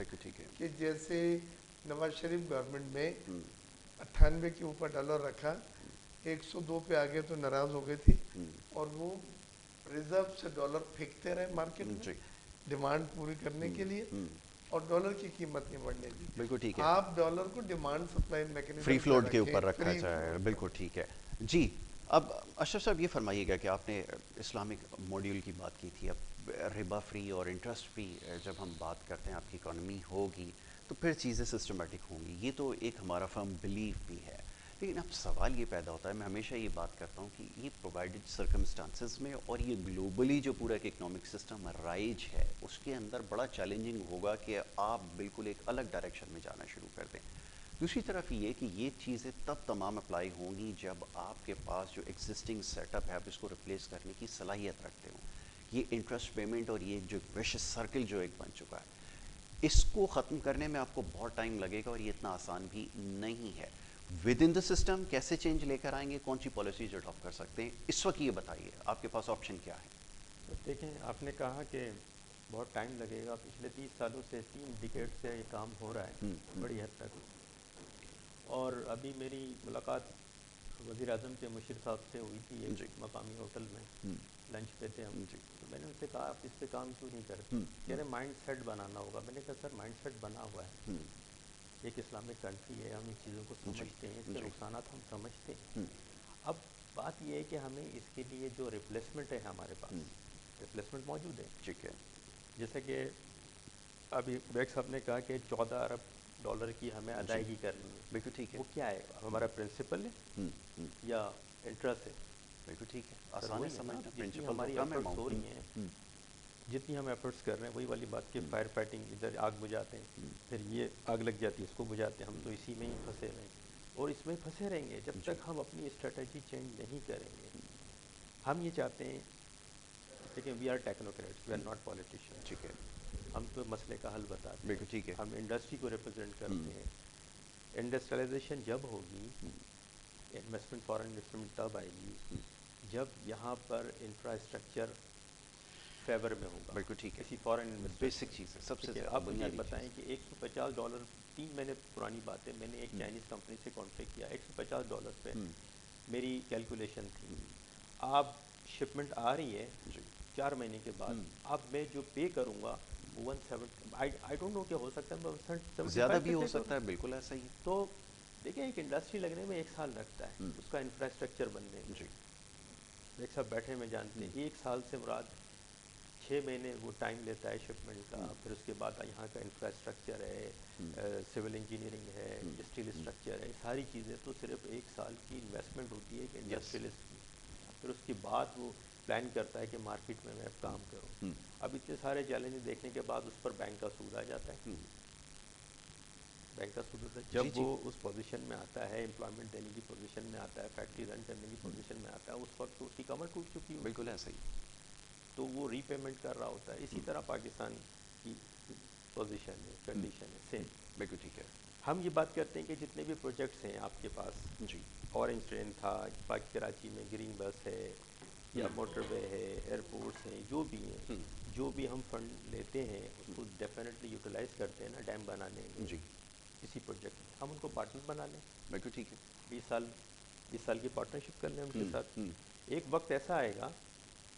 कि जैसे नवाज शरीफ गवर्नमेंट में 98 के ऊपर डॉलर रखा, 102 पे आ गए तो नाराज हो गई थी और वो रिजर्व से डॉलर फेंकते रहे मार्केट में डिमांड पूरी करने के लिए और डॉलर की कीमत नहीं बढ़ने दी। बिल्कुल ठीक है, आप डॉलर को demand supply mechanism free float के ऊपर रखा जाए। बिल्कुल ठीक है जी। अब अशरफ साहब ये फरमाइएगा कि आपने इस्लामिक मॉड्यूल की बात की थी। अब रिबा फ्री और इंटरेस्ट फ्री जब हम बात करते हैं आपकी इकॉनमी होगी तो फिर चीज़ें सिस्टमेटिक होंगी, ये तो एक हमारा फर्म बिलीव भी है। लेकिन अब सवाल ये पैदा होता है, मैं हमेशा ये बात करता हूँ कि ये प्रोवाइडेड सर्कमस्टांसेस में और ये ग्लोबली जो पूरा एक इकोनॉमिक सिस्टम राइज है उसके अंदर बड़ा चैलेंजिंग होगा कि आप बिल्कुल एक अलग डायरेक्शन में जाना शुरू कर दें। दूसरी तरफ ये कि ये चीज़ें तब तमाम अप्लाई होंगी जब आपके पास जो एग्जिस्टिंग सेटअप है आप इसको रिप्लेस करने की सलाहियत रखते हो। ये इंटरेस्ट पेमेंट और ये जो विशियस सर्कल जो एक बन चुका है, इसको ख़त्म करने में आपको बहुत टाइम लगेगा और ये इतना आसान भी नहीं है। विद इन द सिस्टम कैसे चेंज लेकर आएंगे, कौन सी पॉलिसीज अडॉप्ट कर सकते हैं, इस वक्त ये बताइए, आपके पास ऑप्शन क्या है? तो देखें, आपने कहा कि बहुत टाइम लगेगा। पिछले 30 सालों से 3 डिकेड से ये काम हो रहा है बड़ी हद तक। और अभी मेरी मुलाकात वज़ीर-ए-आज़म के मुशीर साहब से हुई थी एक मकामी होटल में, लंच पे थे हम। तो मैंने उनसे कहा आप इस पे काम क्यों नहीं करते? कह रहे माइंड सेट बनाना होगा। मैंने कहा सर माइंड सेट बना हुआ है, एक इस्लामिक कंट्री है, हम इन चीज़ों को समझते हैं, इसके नुकसानात हम समझते हैं। अब बात यह है कि हमें इसके लिए जो रिप्लेसमेंट है हमारे पास, रिप्लेसमेंट मौजूद है। ठीक है, जैसे कि अभी बेग साहब ने कहा कि $14 अरब की हमें अदायगी करनी है। बिल्कुल ठीक है। वो क्या है, हमारा प्रिंसिपल है या इंटरेस्ट है? बिल्कुल ठीक है, आसान है समझना। जितनी हमारी एफर्ट्स हो रही हैं, जितनी हम एफर्ट्स कर रहे हैं, वही वाली बात की फायर फाइटिंग, इधर आग बुझाते हैं, फिर ये आग लग जाती है, इसको बुझाते हैं, हम तो इसी में ही फंसे रहें और इसमें फंसे रहेंगे जब तक हम अपनी स्ट्रेटजी चेंज नहीं करेंगे। ہم یہ چاہتے ہیں، دیکھیں we are technocrats, we are not politician. ٹھیک ہے، ہم تو مسئلے کا حل بتاتے ہیں. بالکل ٹھیک ہے. ہم انڈسٹری کو ریپرزینٹ کرتے ہیں. انڈسٹریلائزیشن جب ہوگی، انویسٹمنٹ، فارن انویسٹمنٹ تب آئے گی جب یہاں پر انفراسٹرکچر فیور میں ہوگا. بالکل ٹھیک ہے. کسی فارن انویسٹر، بیسک چیز ہے، سب سے ٹھیک ہے. زیادہ اب مجھے بنیادی بتائیں چیز. کہ $150، 3 مہینے پرانی بات ہے، میں نے ایک چائنیز کمپنی سے کانٹیکٹ کیا. $150 پہ میری کیلکولیشن تھی. آپ شپمنٹ آ رہی ہے جی 4 مہینے کے بعد، اب میں جو پے کروں گا وہ 170، آئی ڈونٹ نو، کیا ہو سکتا ہے میں 175 زیادہ بھی پہ ہو پے سکتا کروں. ہے، بالکل ایسا ہی. تو دیکھیں ایک انڈسٹری لگنے میں 1 سال لگتا ہے اس کا انفراسٹرکچر بننے میں. جی ایک سب بیٹھے میں جانتے ہیں 1 سال سے مراد 6 مہینے وہ ٹائم لیتا ہے شپمنٹ کا. پھر اس کے بعد یہاں کا انفراسٹرکچر ہے، سول انجینئرنگ ہے، اسٹیل اسٹرکچر ہے، ساری چیزیں. تو صرف 1 سال کی انویسٹمنٹ ہوتی ہے ایک انڈسٹریلسٹ کی. پھر اس کے بعد وہ پلان کرتا ہے کہ مارکیٹ میں اب کام کروں. اب اتنے سارے چیلنجز دیکھنے کے بعد اس پر بینک کا سود آ جاتا ہے. بینک کا سود ہوتا ہے جی جب جی وہ اس پوزیشن میں آتا ہے، امپلائمنٹ دینے کی پوزیشن میں آتا ہے، فیکٹری رن کرنے کی پوزیشن میں آتا ہے. اس وقت تو اس کی کمر ٹوٹ چکی ہوتی بالکل ہے، ایسا ہی. تو وہ ری پیمنٹ کر رہا ہوتا ہے. اسی طرح پاکستان کی پوزیشن ہے، کنڈیشن ہے سیم. بالکل ٹھیک ہے. ہم یہ بات کرتے ہیں کہ جتنے بھی پروجیکٹس ہیں آپ کے پاس، جی اورنج ٹرین تھا، کراچی میں گرین بس ہے، یا موٹر وے ہے، ایئرپورٹس ہیں، جو بھی ہیں، جو بھی ہم فنڈ لیتے ہیں اس کو ڈیفینیٹلی یوٹیلائز کرتے ہیں نا ڈیم بنانے میں، جی کسی پروجیکٹ میں. ہم ان کو پارٹنر بنا لیں، بالکل ٹھیک ہے. 20 سال کی پارٹنرشپ کر لیں ان کے ساتھ. ایک وقت ایسا آئے گا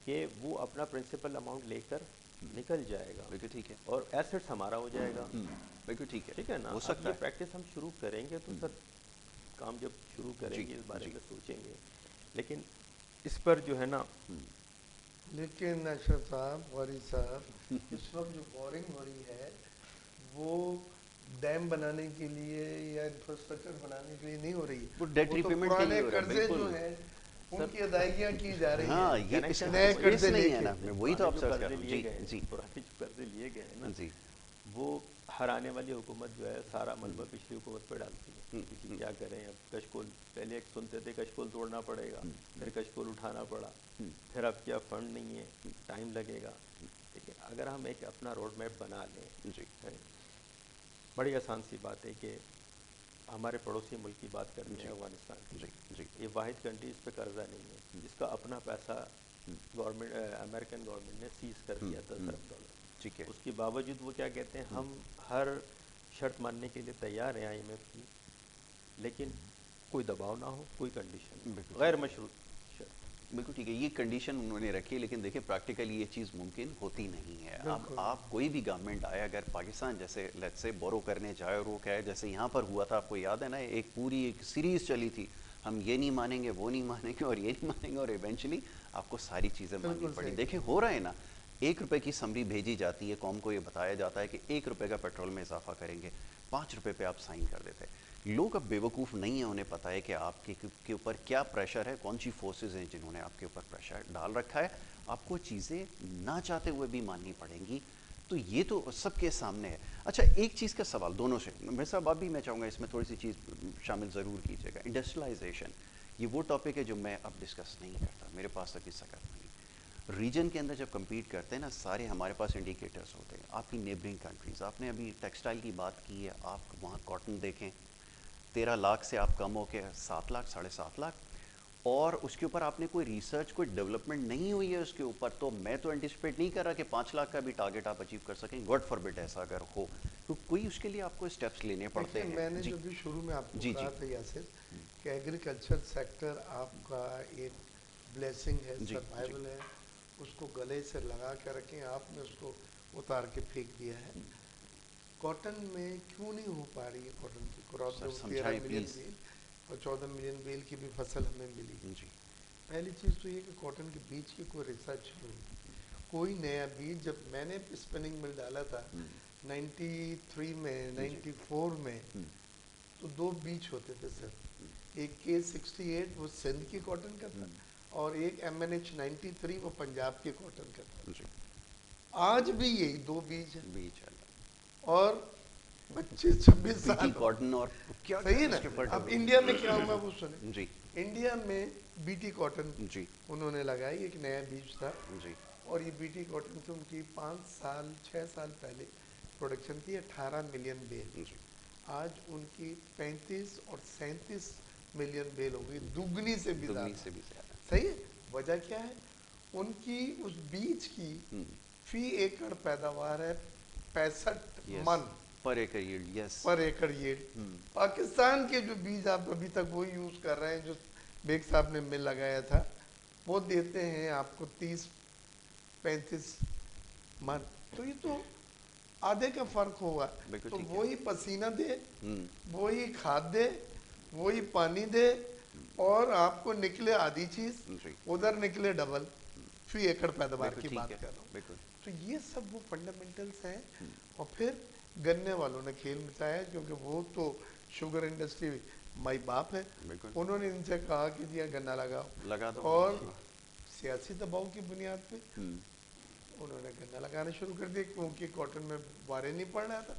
کہ وہ اپنا پرنسپل اماؤنٹ لے کر نکل جائے گا بالکل ٹھیک ہے. اور ایسٹس ہمارا ہو جائے گا. بالکل ٹھیک ہے. ٹھیک ہے نا. ہو اب سکتا یہ ہے. پریکٹس ہم شروع کریں گے تو سر کام جب شروع کریں جی گے اس بارے جی میں سوچیں گے. لیکن اس پر جو ہے نا، لیکن اشرف صاحب، غوری صاحب، اس وقت جو بورنگ ہو رہی ہے وہ ڈیم بنانے کے لیے یا انفراسٹرکچر بنانے کے لیے نہیں ہو رہی وہ ہے. ڈیٹ وہ تو ریپیمنٹ کے لیے پرانے ہو رہا ہے. قرضے جو بالکل. ہیں ان سر کی ادائیگیاں کی جا رہی ہاں ہیں یہ اس کا نئے کیس قرضے لے نہیں ہے کے. نا، میں وہی تو پرانے جو آبزرو کر قرضے رہا ہوں. لیے جی گئے ہیں، جی پرانے جو قرضے لیے گئے ہیں نا، جی وہ ہر آنے والی حکومت جو ہے سارا ملبہ پچھلی حکومت پہ ڈالتی ہے کہ جی کیا کریں. اب کشکول پہلے ایک سنتے تھے کشکول توڑنا پڑے گا، پھر کشکول اٹھانا پڑا، پھر اب کیا فنڈ نہیں ہے، ٹائم لگے گا. لیکن اگر ہم ایک اپنا روڈ میپ بنا لیں، جی بڑی آسان سی بات ہے کہ ہمارے پڑوسی ملک کی بات کرتے ہیں جی افغانستان کی. جی جی یہ واحد کنٹری اس پہ قرضہ نہیں ہے جس کا اپنا پیسہ گورنمنٹ، امریکن گورنمنٹ نے سیز کر دیا 10 ارب ڈالر. ٹھیک ہے. اس کے باوجود وہ کیا کہتے ہیں، ہم ہر شرط ماننے کے لیے تیار ہیں IMF کی، لیکن کوئی دباؤ نہ ہو، کوئی کنڈیشن نہ بالکل ہو، غیر مشروط شرط. بالکل ٹھیک ہے. یہ کنڈیشن انہوں نے رکھی، لیکن دیکھیں پریکٹیکلی یہ چیز ممکن ہوتی نہیں ہے. اب بالکل. آپ کوئی بھی گورنمنٹ آئے اگر پاکستان جیسے لیٹس سے بورو کرنے جائے اور وہ کہے جیسے یہاں پر ہوا تھا، آپ کو یاد ہے نا ایک پوری ایک سیریز چلی تھی، ہم یہ نہیں مانیں گے، وہ نہیں مانیں گے اور یہ نہیں مانیں گے، اور ایونچولی آپ کو ساری چیزیں ماننی بالکل پڑی. صحیح. دیکھیں ہو رہا ہے نا. 1 روپے کی سمری بھیجی جاتی ہے، قوم کو یہ بتایا جاتا ہے کہ 1 روپے کا پیٹرول میں اضافہ کریں گے، 5 روپے پہ آپ سائن کر دیتے. لوگ اب بیوقوف نہیں ہیں، انہیں پتہ ہے کہ آپ کے اوپر کیا پریشر ہے، کون سی فورسز ہیں جنہوں نے آپ کے اوپر پریشر ڈال رکھا ہے. آپ کو چیزیں نہ چاہتے ہوئے بھی ماننی پڑیں گی. تو یہ تو سب کے سامنے ہے. اچھا ایک چیز کا سوال دونوں سے، میں صاحب اب بھی میں چاہوں گا اس میں تھوڑی سی چیز شامل ضرور کیجیے گا. انڈسٹریلائزیشن یہ وہ ٹاپک ہے جو میں اب ڈسکس نہیں کرتا، میرے پاس تک اس سکت نہیں. ریجن کے اندر جب کمپیٹ کرتے ہیں نا، سارے ہمارے پاس انڈیکیٹرز ہوتے ہیں. آپ کی نیبرنگ کنٹریز، آپ نے ابھی ٹیکسٹائل کی بات کی ہے، آپ وہاں کاٹن دیکھیں 13 لاکھ سے آپ کم ہو کے 7 لاکھ 7.5 لاکھ، اور اس کے اوپر آپ نے کوئی ریسرچ کوئی ڈیولپمنٹ نہیں ہوئی ہے اس کے اوپر. تو میں تو انٹیسپیٹ نہیں کر رہا کہ 5 لاکھ کا بھی ٹارگیٹ آپ اچیو کر سکیں. گاڈ فار بٹ ایسا اگر ہو تو کوئی اس کے لیے آپ کو اسٹیپس لینے پڑتے دیکھیے ہیں. میں نے جی جو بھی شروع میں آپ کو جی کہا جی تھا یاسر کہ ایگریکلچر سیکٹر آپ کا ایک بلیسنگ ہے، جی جی سروائیول ہے. اس کو گلے سے لگا کے رکھیں. آپ نے اس کو اتار کے پھینک دیا ہے. کاٹن میں کیوں نہیں ہو پا رہی ہے کاٹن کی کراپ؟ سر جو 13 سمجھائیں ملین پلیز. بیل اور 14 ملین بیل کی بھی فصل ہمیں ملی. جی پہلی چیز تو یہ کہ کاٹن کے بیج کی کوئی ریسرچ نہیں ہوئی. کوئی نیا بیج، جب میں نے اسپننگ مل ڈالا تھا 93 میں 94 میں، تو 2 بیج ہوتے تھے سر. ایک K68 وہ سندھ کی کاٹن کا تھا، اور ایک MNH 93 وہ پنجاب کی کاٹن کا تھا. جی آج بھی یہی 2 بیج ہیں. بیچ اللہ. اور 25-26 साल बीटी कॉटन और क्या सही है ना। इसके ऊपर अब इंडिया में क्या हुआ वो सुने। जी इंडिया में बीटी कॉटन जी उन्होंने लगाई, एक नया बीज था, जी और ये बीटी कॉटन से उनकी 6 साल पहले प्रोडक्शन थी 18 मिलियन बेल। जी आज उनकी 35 और 37 मिलियन बेल हो गई, दुगनी से भी दुगनी ज़्यादा। से भी ज्यादा। सही है। वजह क्या है? उनकी उस बीज की फी एकड़ पैदावार है 65 यस मन पर एकड़ यील्ड, यस पर एकड़ ये। पाकिस्तान के जो बीज आप अभी तक वो यूज़ कर रहे हैं, जो बेग साहब ने मिल लगाया था, वो देते हैं आपको 30-35 मन। तो ये तो आधे का फर्क होगा। बिल्कुल तो ठीक है। वही पसीना दे, वही खाद दे, वही पानी दे, और आपको निकले आधी चीज, जी उधर निकले डबल, फी एकड़ पैदावार बिल्कुल की ठीक बात है, कर रहा हूँ। बिल्कुल तो ये सब वो फंडामेंटल्स हैं। और फिर गन्ने वालों ने खेल मचाया, क्योंकि वो तो शुगर इंडस्ट्री माई बाप है। बिल्कुल उन्होंने इनसे कहा कि जी गन्ना लगाओ, लगा दो। और सियासी दबाव की बुनियाद पे उन्होंने गन्ना लगाना शुरू कर दिया, क्योंकि कॉटन में बारे नहीं पड़ रहा था।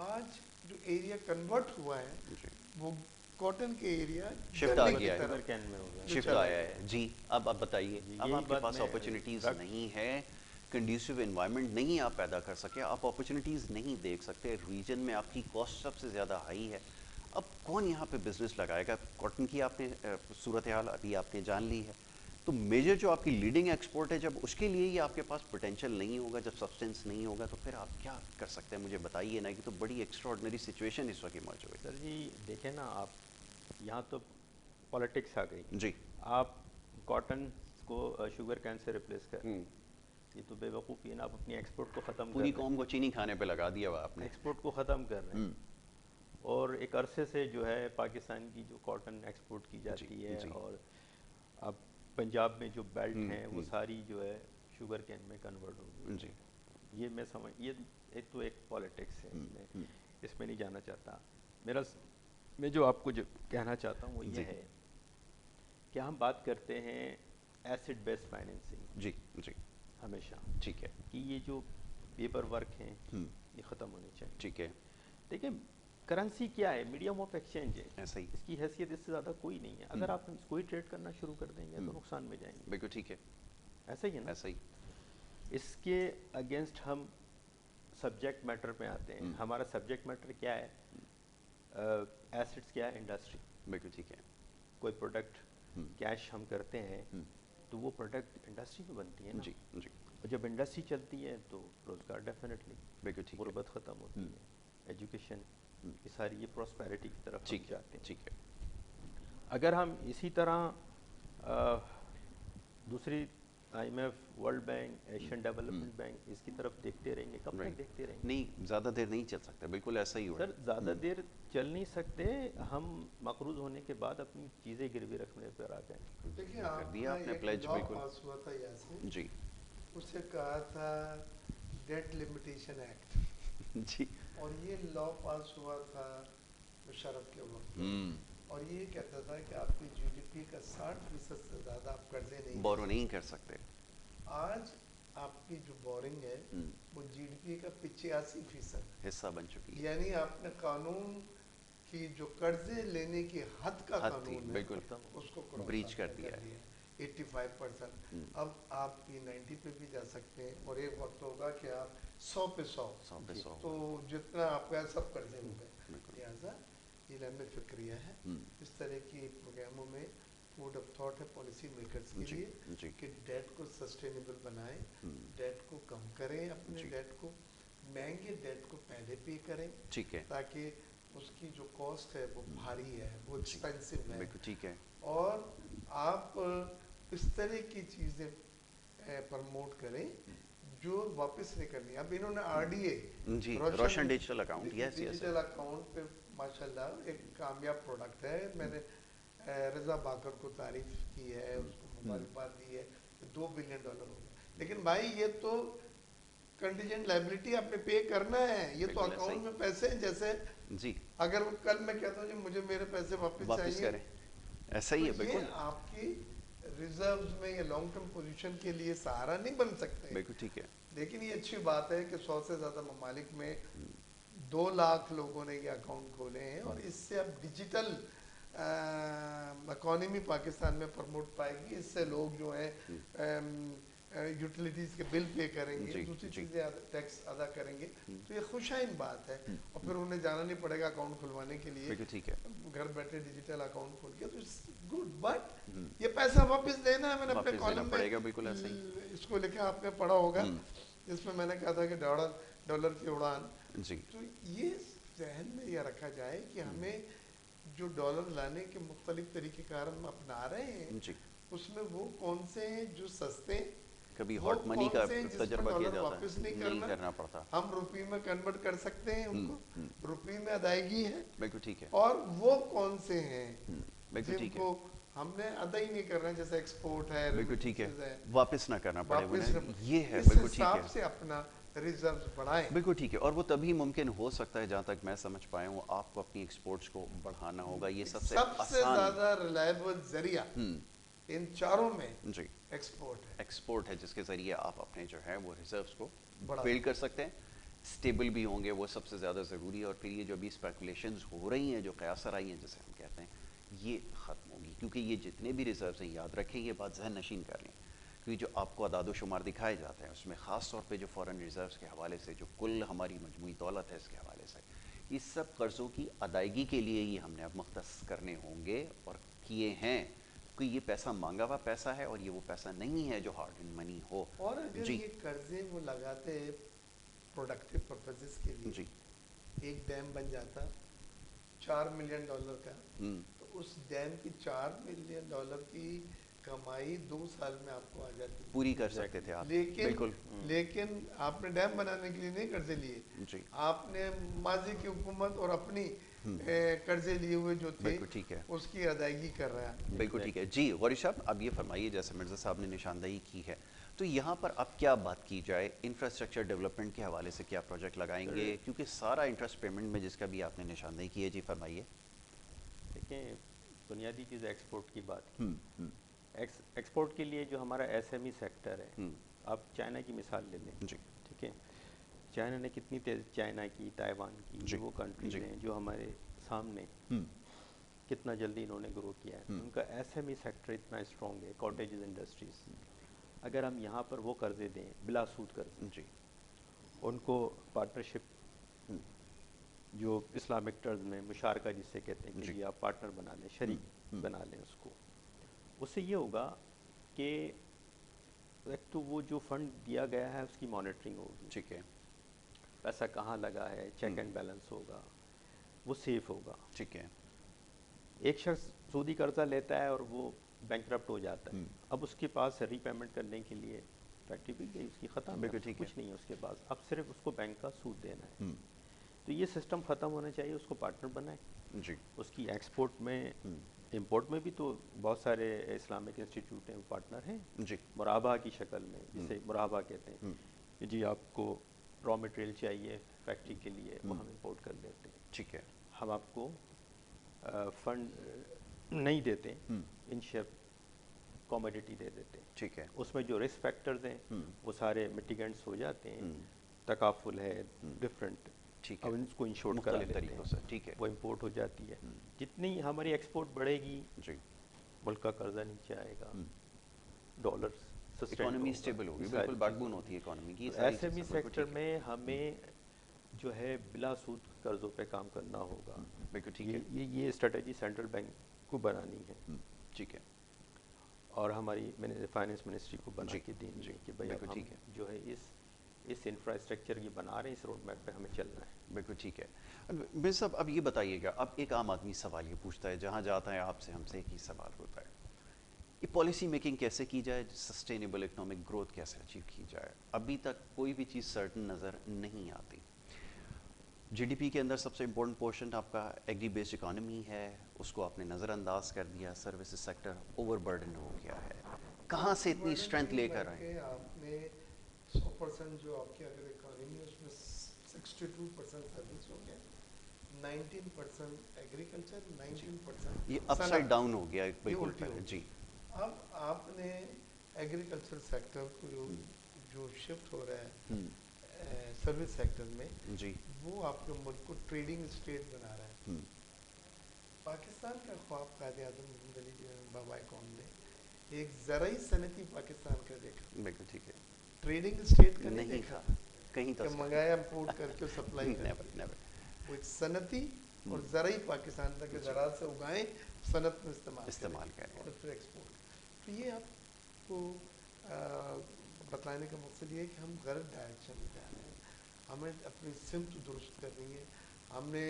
आज जो एरिया कन्वर्ट हुआ है जी वो कॉटन के एरिया शिफ्ट आ गया है, शुगर कैन में हो गया। शिफ्ट आया है जी। अब आप बताइए, अब यही आपके बात पास मैं अपॉर्चुनिटीज रख- नहीं है, कंड्यूसिव एनवायरनमेंट नहीं आप पैदा कर सके, आप अपॉर्चुनिटीज नहीं देख सकते, रीजन में आपकी कॉस्ट सबसे ज़्यादा हाई है। अब कौन यहाँ पे बिजनेस लगाएगा? कॉटन की आपने सूरत हाल अभी आपने जान ली है, तो मेजर जो आपकी लीडिंग एक्सपोर्ट है, जब उसके लिए ही आपके पास पोटेंशियल नहीं होगा, जब सब्सटेंस नहीं होगा, तो फिर आप क्या कर सकते हैं? मुझे बताइए ना, कि तो बड़ी एक्स्ट्राऑर्डिनरी सिचुएशन इस वक्त इमर्ज हुई। सर जी देखें ना, आप यहाँ तो पॉलिटिक्स आ गई। जी आप कॉटन को शुगर कैन से रिप्लेस कर, ये तो बेवकूफ़ी है ना। आप अपनी एक्सपोर्ट को ख़त्म कर पूरी रहे हैं, कौम को चीनी खाने पे लगा दिया हुआ आपने। एक्सपोर्ट को ख़त्म कर रहे हैं। और एक अरसे से जो है पाकिस्तान की जो कॉटन एक्सपोर्ट की जाती है, जी। और अब पंजाब में जो बेल्ट हैं वो सारी जो है शुगर कैन में कन्वर्ट हो गई। जी ये मैं समझ, ये एक तो एक पॉलिटिक्स है, इसमें नहीं जाना चाहता। मैं जो आपको जो कहना चाहता हूँ वो ये है कि हम बात करते हैं एसिड बेस्ड फाइनेंसिंग जी जी हमेशा, ठीक है कि ये जो पेपर वर्क हैं ये ख़त्म होने चाहिए। ठीक है, देखिए करेंसी क्या है? मीडियम ऑफ एक्सचेंज है, ऐसा ही इसकी हैसियत इससे ज़्यादा कोई नहीं है। अगर आप कोई ट्रेड करना शुरू कर देंगे तो नुकसान में जाएंगे। बिल्कुल ठीक है, ऐसा ही है ना। ऐसा ही इसके अगेंस्ट हम सब्जेक्ट मैटर पे आते हैं। हमारा सब्जेक्ट मैटर क्या है? एसेट्स क्या है? इंडस्ट्री। बिल्कुल ठीक है। कोई प्रोडक्ट कैश हम करते हैं तो वो प्रोडक्ट इंडस्ट्री में बनती है ना। जी जी और जब इंडस्ट्री चलती है तो रोज़गार डेफिनेटली, बिल्कुल ठीक है, गुर्बत ख़त्म होती है, एजुकेशन, ये सारी ये प्रॉस्पेरिटी की तरफ हम ठीक है, जाते हैं। ठीक है। अगर हम इसी तरह दूसरी IMF, world bank, Asian development bank, इसकी तरफ देखते रहेंगे, कब तक देखते रहेंगे? नहीं, ज़्यादा देर नहीं चल सकता, बिल्कुल ऐसा ही होगा। सर ज़्यादा देर चल नहीं सकते। हम मकरूज होने के बाद अपनी चीज़ें गिरवी रखने पर आ गए। देखिए कर दिया आपने प्लेज, बिल्कुल पास हुआ था यासिन, जी उससे कहा था डेट लिमिटेशन एक्ट, जी और ये लॉ पास हुआ था मुशर्रफ के वक्त, और ये कहता था कि आपकी GDP का 60% से ज़्यादा आप कर्जे नहीं बोरो नहीं कर सकते। आज आपकी जो बोरिंग है वो GDP का 85% हिस्सा बन चुकी है, यानी आपने कानून की जो कर्जे लेने की हद का हद थी, कानून है बिल्कुल उसको क्रॉस ब्रीच कर दिया है। 85%। अब आप ये 90 पे भी जा सकते हैं, और एक वक्त होगा कि आप 100 पे 100 पे 100 तो जितना आपका है सब कर्जे हो गए। बिल्कुल। लिहाजा ये लम्बे फिक्रिया है। इस तरह की प्रोग्रामों में फूड ऑफ थॉट है पॉलिसी मेकर्स के जी, लिए जी। कि डेट को सस्टेनेबल बनाएं, डेट को कम करें, अपने जी। डेट को महंगे डेट को पहले पे करें, ठीक है, ताकि उसकी जो कॉस्ट है वो भारी है, वो एक्सपेंसिव है। बिल्कुल ठीक है, और आप इस तरह की चीज़ें प्रमोट करें जो वापस नहीं करनी। अब इन्होंने RDA जी Roshan digital account, yes yes digital account पे माशाल्लाह एक कामयाब प्रोडक्ट है। मैंने रज़ा बाकर को तारीफ की है, उसको मुबारकबाद दी है कि $2 बिलियन हो गया। लेकिन भाई ये तो कंटीजेंट लायबिलिटी आपने पे करना है, ये तो बिल्कुल ऐसा अकाउंट ही। में पैसे हैं। जैसे जी अगर कल मैं कहता हूँ जी मुझे मेरे पैसे वापस वापस चाहिए, करें, ऐसा ही है, तो बिल्कुल ये आपकी रिजर्व्स में या लॉन्ग टर्म पोजीशन के लिए सहारा नहीं बन सकते। बिल्कुल ठीक है। लेकिन ये अच्छी बात है कि 100 से ज़्यादा ममालिक में 2 लाख लोगों ने ये अकाउंट खोले हैं और इससे अब डिजिटल इकोनॉमी पाकिस्तान में प्रमोट पाएगी। इससे लोग जो हैं यूटिलिटीज के बिल पे करेंगे, दूसरी चीज़ें टैक्स अदा करेंगे, तो ये खुशाइन बात है। और फिर उन्हें जाना नहीं पड़ेगा अकाउंट खुलवाने के लिए, ठीक है, घर बैठे डिजिटल अकाउंट खोल के, तो इट्स गुड। बट ये पैसा वापस देना है। मैंने अपने कॉलम में बिल्कुल ऐसे ही इसको लिखा, आपने पढ़ा होगा, जिसमें मैंने कहा था कि डॉलर की उड़ान जी। तो ये जहन में यह रखा जाए कि हमें जो डॉलर लाने के मुख्तलिफ तरीक़ेकार हम अपना रहे हैं जी, उसमें वो कौन से हैं जो सस्ते, कभी हॉट मनी का तजर्बा किया जाता है, नहीं करना पड़ता, हम रुपये में कन्वर्ट कर सकते हैं उनको, रुपये में अदायगी है, बिल्कुल ठीक है, और वो कौन से हैं जिनको हमने अदा ही नहीं करना, जैसे एक्सपोर्ट है, बिल्कुल ठीक है, वापस ना करना पड़े, ये है बिल्कुल ठीक है, से अपना रिजर्व बढ़ाएं, बिल्कुल ठीक है। और वो तभी मुमकिन हो सकता है, जहाँ तक मैं समझ पाया हूँ, आपको अपनी एक्सपोर्ट्स को बढ़ाना होगा। ये सबसे ज़्यादा रिलायबल जरिया इन चारों में जी एक्सपोर्ट है, जिसके ज़रिए आप अपने जो है वो रिजर्व्स को बिल्ड कर सकते हैं, स्टेबल भी होंगे, वो सबसे ज़्यादा ज़रूरी है। और फिर ये जो अभी स्पेकुलेशंस हो रही हैं, जो क़यासर आई हैं जैसे हम कहते हैं, ये ख़त्म होगी, क्योंकि ये जितने भी रिजर्व्स हैं, याद रखें, ये बात जहन नशीन कर लें, क्योंकि जो आपको अदाद शुमार दिखाए जाते हैं उसमें ख़ास तौर पे जो फ़ॉरेन रिजर्व्स के हवाले से जो कुल हमारी मजमूई दौलत है, इसके हवाले से ये सब कर्ज़ों की अदायगी के लिए ही हमने अब मुख्तस करने होंगे और किए हैं, कि ये पैसा मांगा हुआ पैसा है और ये वो पैसा नहीं है जो हार्ड एंड मनी हो। और अगर ये कर्जे वो लगाते प्रोडक्टिव पर्पसेस के लिए जी, एक डैम बन जाता $4 मिलियन का, तो उस डैम की $4 मिलियन की कमाई 2 साल में आपको आ जाती, पूरी कर सकते थे आप। लेकिन आपने डैम बनाने के लिए नहीं कर्जे लिए जी, आपने माजी की हुकूमत और अपनी कर्जे लिए हुए जो थे, ठीक है, उसकी अदायगी कर रहा है। बिल्कुल ठीक है जी। गौरी साहब, अब ये फरमाइए, जैसे मिर्ज़ा साहब ने निशानदही की है, तो यहाँ पर अब क्या बात की जाए, इंफ्रास्ट्रक्चर डेवलपमेंट के हवाले से क्या प्रोजेक्ट लगाएंगे, क्योंकि सारा इंटरेस्ट पेमेंट में जिसका भी आपने निशानदही की है, जी फरमाइए। देखिए, बुनियादी चीज़ एक्सपोर्ट की बात, एक्सपोर्ट के लिए जो हमारा SME सेक्टर है, आप चाइना की मिसाल ले लें जी, ठीक है, चाइना ने कितनी तेज़, चाइना की, ताइवान की, वो कंट्रीज हैं जो हमारे सामने कितना जल्दी इन्होंने ग्रो किया है, उनका SME सेक्टर इतना स्ट्रॉन्ग है, कॉटेजेस इंडस्ट्रीज, अगर हम यहाँ पर वो कर्जे दें बिला सूद कर्जे जी, उनको पार्टनरशिप जो इस्लामिक टर्म्स में मुशारका जिससे कहते हैं कि आप पार्टनर बना लें, शरीक बना लें उसको, उससे ये होगा कि एक तो वो जो फंड दिया गया है उसकी मॉनिटरिंग होगी, ठीक है, पैसा कहाँ लगा है, चेक एंड बैलेंस होगा, वो सेफ होगा, ठीक है। एक शख्स सूदी कर्जा लेता है और वो बैंकरप्ट हो जाता है, अब उसके पास रीपेमेंट करने के लिए फैक्ट्री भी गई, उसकी ख़त्म है, कुछ नहीं है उसके पास, अब सिर्फ उसको बैंक का सूद देना है। तो ये सिस्टम ख़त्म होना चाहिए, उसको पार्टनर बनाए जी, उसकी एक्सपोर्ट में, इंपोर्ट में भी तो बहुत सारे इस्लामिक इंस्टीट्यूट हैं, वो पार्टनर हैं जी, मुराबा की शक्ल में, जिसे मुराबा कहते हैं कि जी आपको रॉ मटेरियल चाहिए फैक्ट्री के लिए, वो हम इंपोर्ट कर देते हैं, ठीक है, हम आपको फंड नहीं देते, इनशेप कमोडिटी दे देते हैं, ठीक है, उसमें जो रिस्क फैक्टर्स हैं वो सारे मिटिगेंट्स हो जाते हैं, तकाफुल है डिफरेंट, ठीक है, अब इसको इंश्योर कर लेते हैं, ठीक है, वो इंपोर्ट हो जाती है, जितनी हमारी एक्सपोर्ट बढ़ेगी जी, मुल्क का कर्जा नीचे आएगा, डॉलर इकोनॉमी स्टेबल होगी, बिल्कुल बैकबोन होती है इकोनॉमी की। SME सेक्टर में हमें जो है बिला सूद कर्जों पे काम करना होगा, बिल्कुल ठीक है, ये स्ट्रेटजी सेंट्रल बैंक को बनानी है, ठीक है, और हमारी फाइनेंस मिनिस्ट्री को बना के देनी है कि भाई हम जो है इस इंफ्रास्ट्रक्चर की बना रहे हैं, इस रोड मैप पे हमें चलना है, बिल्कुल ठीक है। मिर्ज़ा साहब, अब ये बताइएगा, अब एक आम आदमी सवाल ये पूछता है, जहाँ जाता है आपसे हमसे एक ही सवाल होता है, ये पॉलिसी मेकिंग कैसे की जाए, सस्टेनेबल इकोनॉमिक ग्रोथ कैसे अचीव की जाए। अभी तक कोई भी चीज़ सर्टन नज़र नहीं आती। GDP के अंदर सबसे इम्पोर्टेंट पोर्शन आपका एग्री बेस्ड इकोनॉमी है, उसको आपने नज़रअंदाज कर दिया, सर्विसेज सेक्टर ओवरबर्डन हो गया है, कहाँ से इतनी स्ट्रेंथ लेकर आए। आपने 100% जो आपकी अगर इकोनॉमी है उसमें 62% सर्विस हो गया, 19% एग्रीकल्चर, 19% ये अपसाइड डाउन हो गया बिल्कुल जी। अब आपने एग्रीकल्चर सेक्टर को जो शिफ्ट हो रहा है सर्विस सेक्टर में जी वो आपके मुल्क को ट्रेडिंग स्टेट बना रहा है। हम्म, पाकिस्तान का ख्वाब कायद आज़म मोहम्मद अली बाबा कौम ने एक ज़राई सनती पाकिस्तान का देखा, बिल्कुल ठीक है, ट्रेडिंग स्टेट का नहीं नहीं देखा था कहीं कि तो मंगाया इम्पोर्ट करके सप्लाई नेवर करके। नेवर, वो एक सनती और ज़राई पाकिस्तान था कि ज़रात से उगाएं, सनत में इस्तेमाल करें। और फिर एक्सपोर्ट। तो ये आपको बताने का मकसद ये है कि हम गलत डायरेक्शन में जा रहे हैं, हमें अपनी सिमत दुरुस्त करनी है, हमने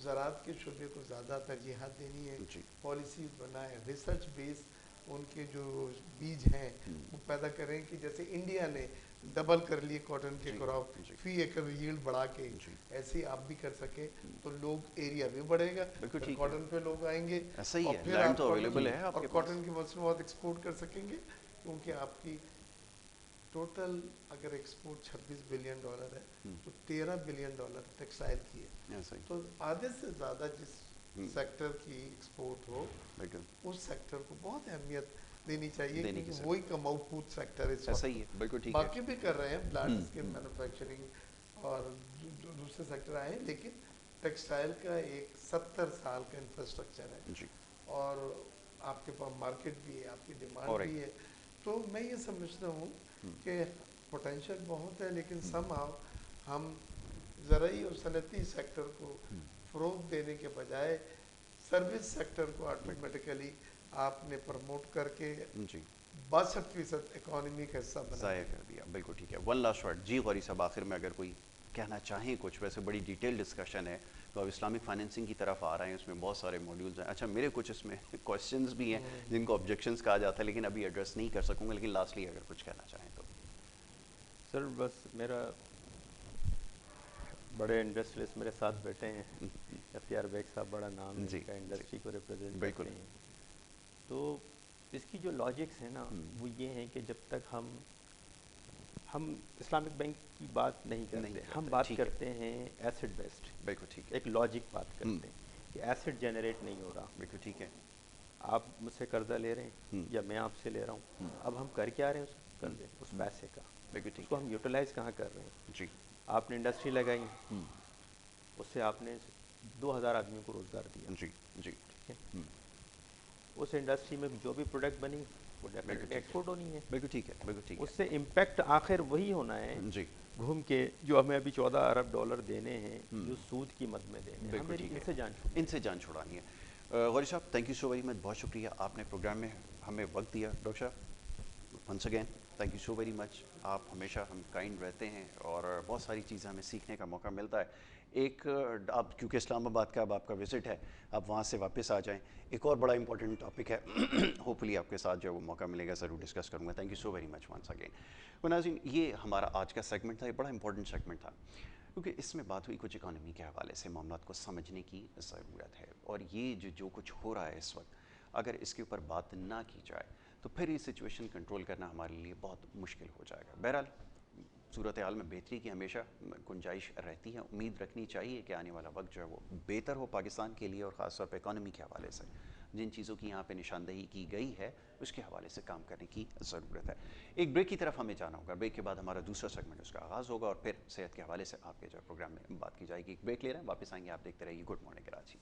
ज़रात के शोबे को ज़्यादा तरजीहत देनी है, जी पॉलिसीज़ बनाए, रिसर्च बेस उनके जो बीज हैं वो पैदा करें कि जैसे इंडिया ने डबल कर लिए कॉटन के जी, क्रॉप जी। फी एकड़ यील्ड बढ़ा के, जी। ऐसे ही आप भी कर सके तो लोग एरिया भी बढ़ेगा, बिल्कुल फिर ठीक है। कॉटन पे लोग आएंगे ऐसा ही और है, फिर लैंड आप तो कॉटन अवेलेबल है और आपके पास। कॉटन की मसनूआत एक्सपोर्ट कर सकेंगे, क्योंकि आपकी टोटल अगर एक्सपोर्ट 26 बिलियन डॉलर है तो 13 बिलियन डॉलर टेक्सटाइल की है। ऐसा ही, तो आधे से ज़्यादा जिस सेक्टर की एक्सपोर्ट हो बिल्कुल उस सेक्टर को बहुत अहमियत देनी चाहिए, देने की क्योंकि जरूरत वही कमाऊ फूड सेक्टर है इस ऐसा वक्त। ही है, बिल्कुल ठीक है। बाकी भी कर रहे हैं, लार्ज स्केल मैन्युफैक्चरिंग और दूसरे सेक्टर आए हैं, लेकिन टेक्सटाइल का एक 70 साल का इंफ्रास्ट्रक्चर है जी और आपके पास मार्केट भी है, आपकी डिमांड और भी है। तो मैं ये समझता हूँ कि पोटेंशियल बहुत है, लेकिन समहाउ हम ज़राई और सनती सेक्टर को फ़रोग देने के बजाय सर्विस सेक्टर को ऑटोमेटिकली आपने प्रमोट करके जी 62% इकोनॉमी का हिस्सा बना ज़ाया कर दिया, बिल्कुल ठीक है। वन लास्ट वर्ड जी गौरी साहब, आखिर में अगर कोई कहना चाहें कुछ, वैसे बड़ी डिटेल डिस्कशन है तो अब इस्लामिक फाइनेंसिंग की तरफ आ रहे हैं, उसमें बहुत सारे मॉड्यूल्स हैं। अच्छा मेरे कुछ इसमें क्वेश्चंस भी हैं जिनको ऑब्जेक्शंस कहा जाता है, लेकिन अभी एड्रेस नहीं कर सकूंगा, लेकिन लास्टली अगर कुछ कहना चाहें तो। सर बस मेरा बड़े इंडस्ट्रियलिस्ट मेरे साथ बैठे हैं, एफयार बेग साहब बड़ा नाम है जी, इनका, इंडस्ट्री को रिप्रेजेंट बिल्कुल। करते हैं। तो इसकी जो लॉजिक्स है ना वो ये हैं कि जब तक हम इस्लामिक बैंक की बात नहीं करते, हम बात ठीक है। करते हैं एसिड बेस्ड, बिल्कुल ठीक है, एक लॉजिक बात करते हैं कि एसिड जनरेट नहीं हो रहा, बिल्कुल ठीक है, आप मुझसे कर्जा ले रहे हैं या मैं आपसे ले रहा हूँ, अब हम कर क्या रहे हैं उस कर्जे उस पैसे का, बिल्कुल ठीक उसको है। हम यूटिलाइज कहाँ कर रहे हैं। जी आपने इंडस्ट्री लगाई, उससे आपने 2000 आदमियों को रोज़गार दिया, जी जी ठीक है, उस इंडस्ट्री में जो भी प्रोडक्ट बनी वो डेफिनेटली एक्सपोर्ट होनी है, बिल्कुल ठीक है, बिल्कुल ठीक है। उससे इम्पैक्ट आखिर वही होना है जी घूम के जो हमें अभी 14 अरब डॉलर देने हैं, जो सूद की मद में देने हैं, बिल्कुल हमें ठीक है। इनसे जान छूटनी इनसे जान छुड़ानी है। गौरी साहब thank you so very much, बहुत शुक्रिया, आपने प्रोग्राम में हमें वक्त दिया। डॉक्टर साहब once again thank you so very much, आप हमेशा हम काइंड रहते हैं और बहुत सारी चीज़ें हमें सीखने का मौका मिलता है। एक आप क्योंकि इस्लामाबाद का अब आपका विज़िट है, आप वहाँ से वापस आ जाएं, एक और बड़ा इंपॉर्टेंट टॉपिक है होपफुली आपके साथ जो वो मौका मिलेगा ज़रूर डिस्कस करूँगा। Thank you so very much once again. तो नाज़रीन ये हमारा आज का सेगमेंट था, ये बड़ा इंपॉर्टेंट सेगमेंट था क्योंकि इसमें बात हुई कुछ इकोनॉमी के हवाले से, मामलात को समझने की ज़रूरत है और ये जो कुछ हो रहा है इस वक्त, अगर इसके ऊपर बात ना की जाए तो फिर ये सिचुएशन कंट्रोल करना हमारे लिए बहुत मुश्किल हो जाएगा। बहरहाल सूरत हाल में बेहतरी की हमेशा गुंजाइश रहती है, उम्मीद रखनी चाहिए कि आने वाला वक्त जो है वो बेहतर हो पाकिस्तान के लिए और ख़ास तौर पर इकानमी के हवाले से जिन चीज़ों की यहाँ पे निशानदेही की गई है उसके हवाले से काम करने की ज़रूरत है। एक ब्रेक की तरफ हमें जाना होगा, ब्रेक के बाद हमारा दूसरा सेगमेंट उसका आगाज़ होगा और फिर सेहत के हवाले से आपके जो प्रोग्राम में बात की जाएगी। एक ब्रेक ले रहे हैं, वापस आएंगे, आप देखते रहिए गुड मॉर्निंग कराची।